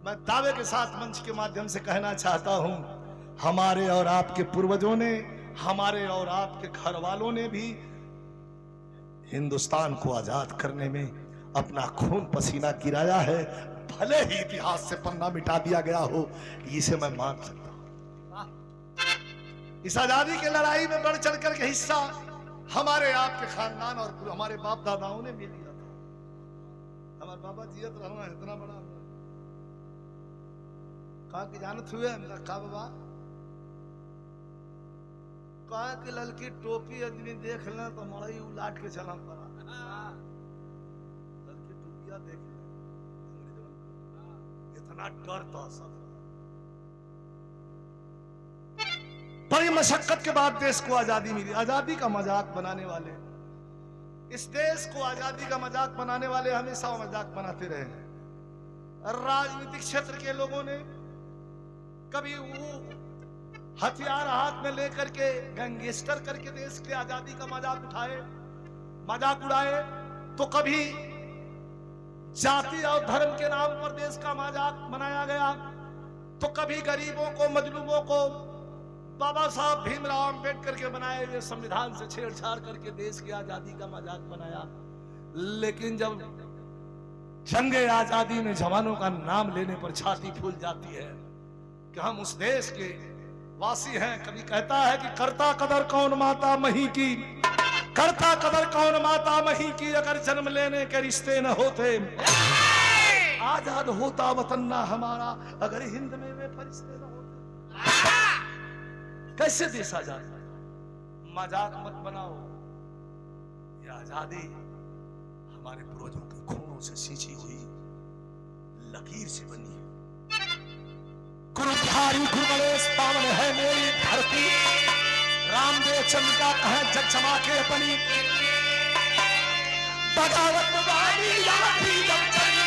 मैं दावे के साथ मंच के माध्यम से कहना चाहता हूं, हमारे और आपके पूर्वजों ने, हमारे और आपके घर वालों ने भी हिंदुस्तान को आजाद करने में अपना खून पसीना गिराया है। भले ही इतिहास से पन्ना मिटा दिया गया हो, इसे मैं मान सकता हूं। इस आजादी की लड़ाई में बढ़ चढ़ कर के हिस्सा हमारे आपके खानदान और हमारे बाप दादाओं ने भी लिया था। हमारे बाबा जियत रहना इतना बड़ा कहा कि जानत हुए का बाबा कहा कि ललकी टोपी आदमी देख लेना तो मड़ई उलाट के चला पड़ा। ललकी टोपिया देख ले, इतना डर था सब। बड़ी मशक्कत के बाद देश को आजादी मिली। आजादी का मजाक बनाने वाले, इस देश को आजादी का मजाक बनाने वाले हमेशा मजाक बनाते रहे। राजनीतिक क्षेत्र के लोगों ने कभी वो हथियार हाथ में लेकर के गैंगस्टर करके देश की आजादी का मजाक उठाए, मजाक उड़ाए, तो कभी जाति और धर्म के नाम पर देश का मजाक बनाया गया, तो कभी गरीबों को, मजलूमों को बाबा साहब भीमराव अंबेडकर के बनाए हुए संविधान से छेड़छाड़ करके देश की आजादी का मजाक बनाया। लेकिन जब जंगे आजादी में जवानों का नाम लेने पर छाती फूल जाती है कि हम उस देश के वासी हैं। कभी कहता है कि करता कदर कौन माता मही की, करता कदर कौन माता मही की, अगर जन्म लेने के रिश्ते न होते आजाद होता वतन ना हमारा, अगर हिंद में वे फरिश्ते न होते। कैसे देश आजाद? मजाक मत बनाओ, ये आजादी हमारे पूर्वजों के खूनों से सींची हुई लकीर से बनी है। गुरु बिहारी गुरु गणेश पावन है मेरी धरती, रामदेव चंद्रिका कहे जग जमा के अपनी बगावत वाली यात्री जब चली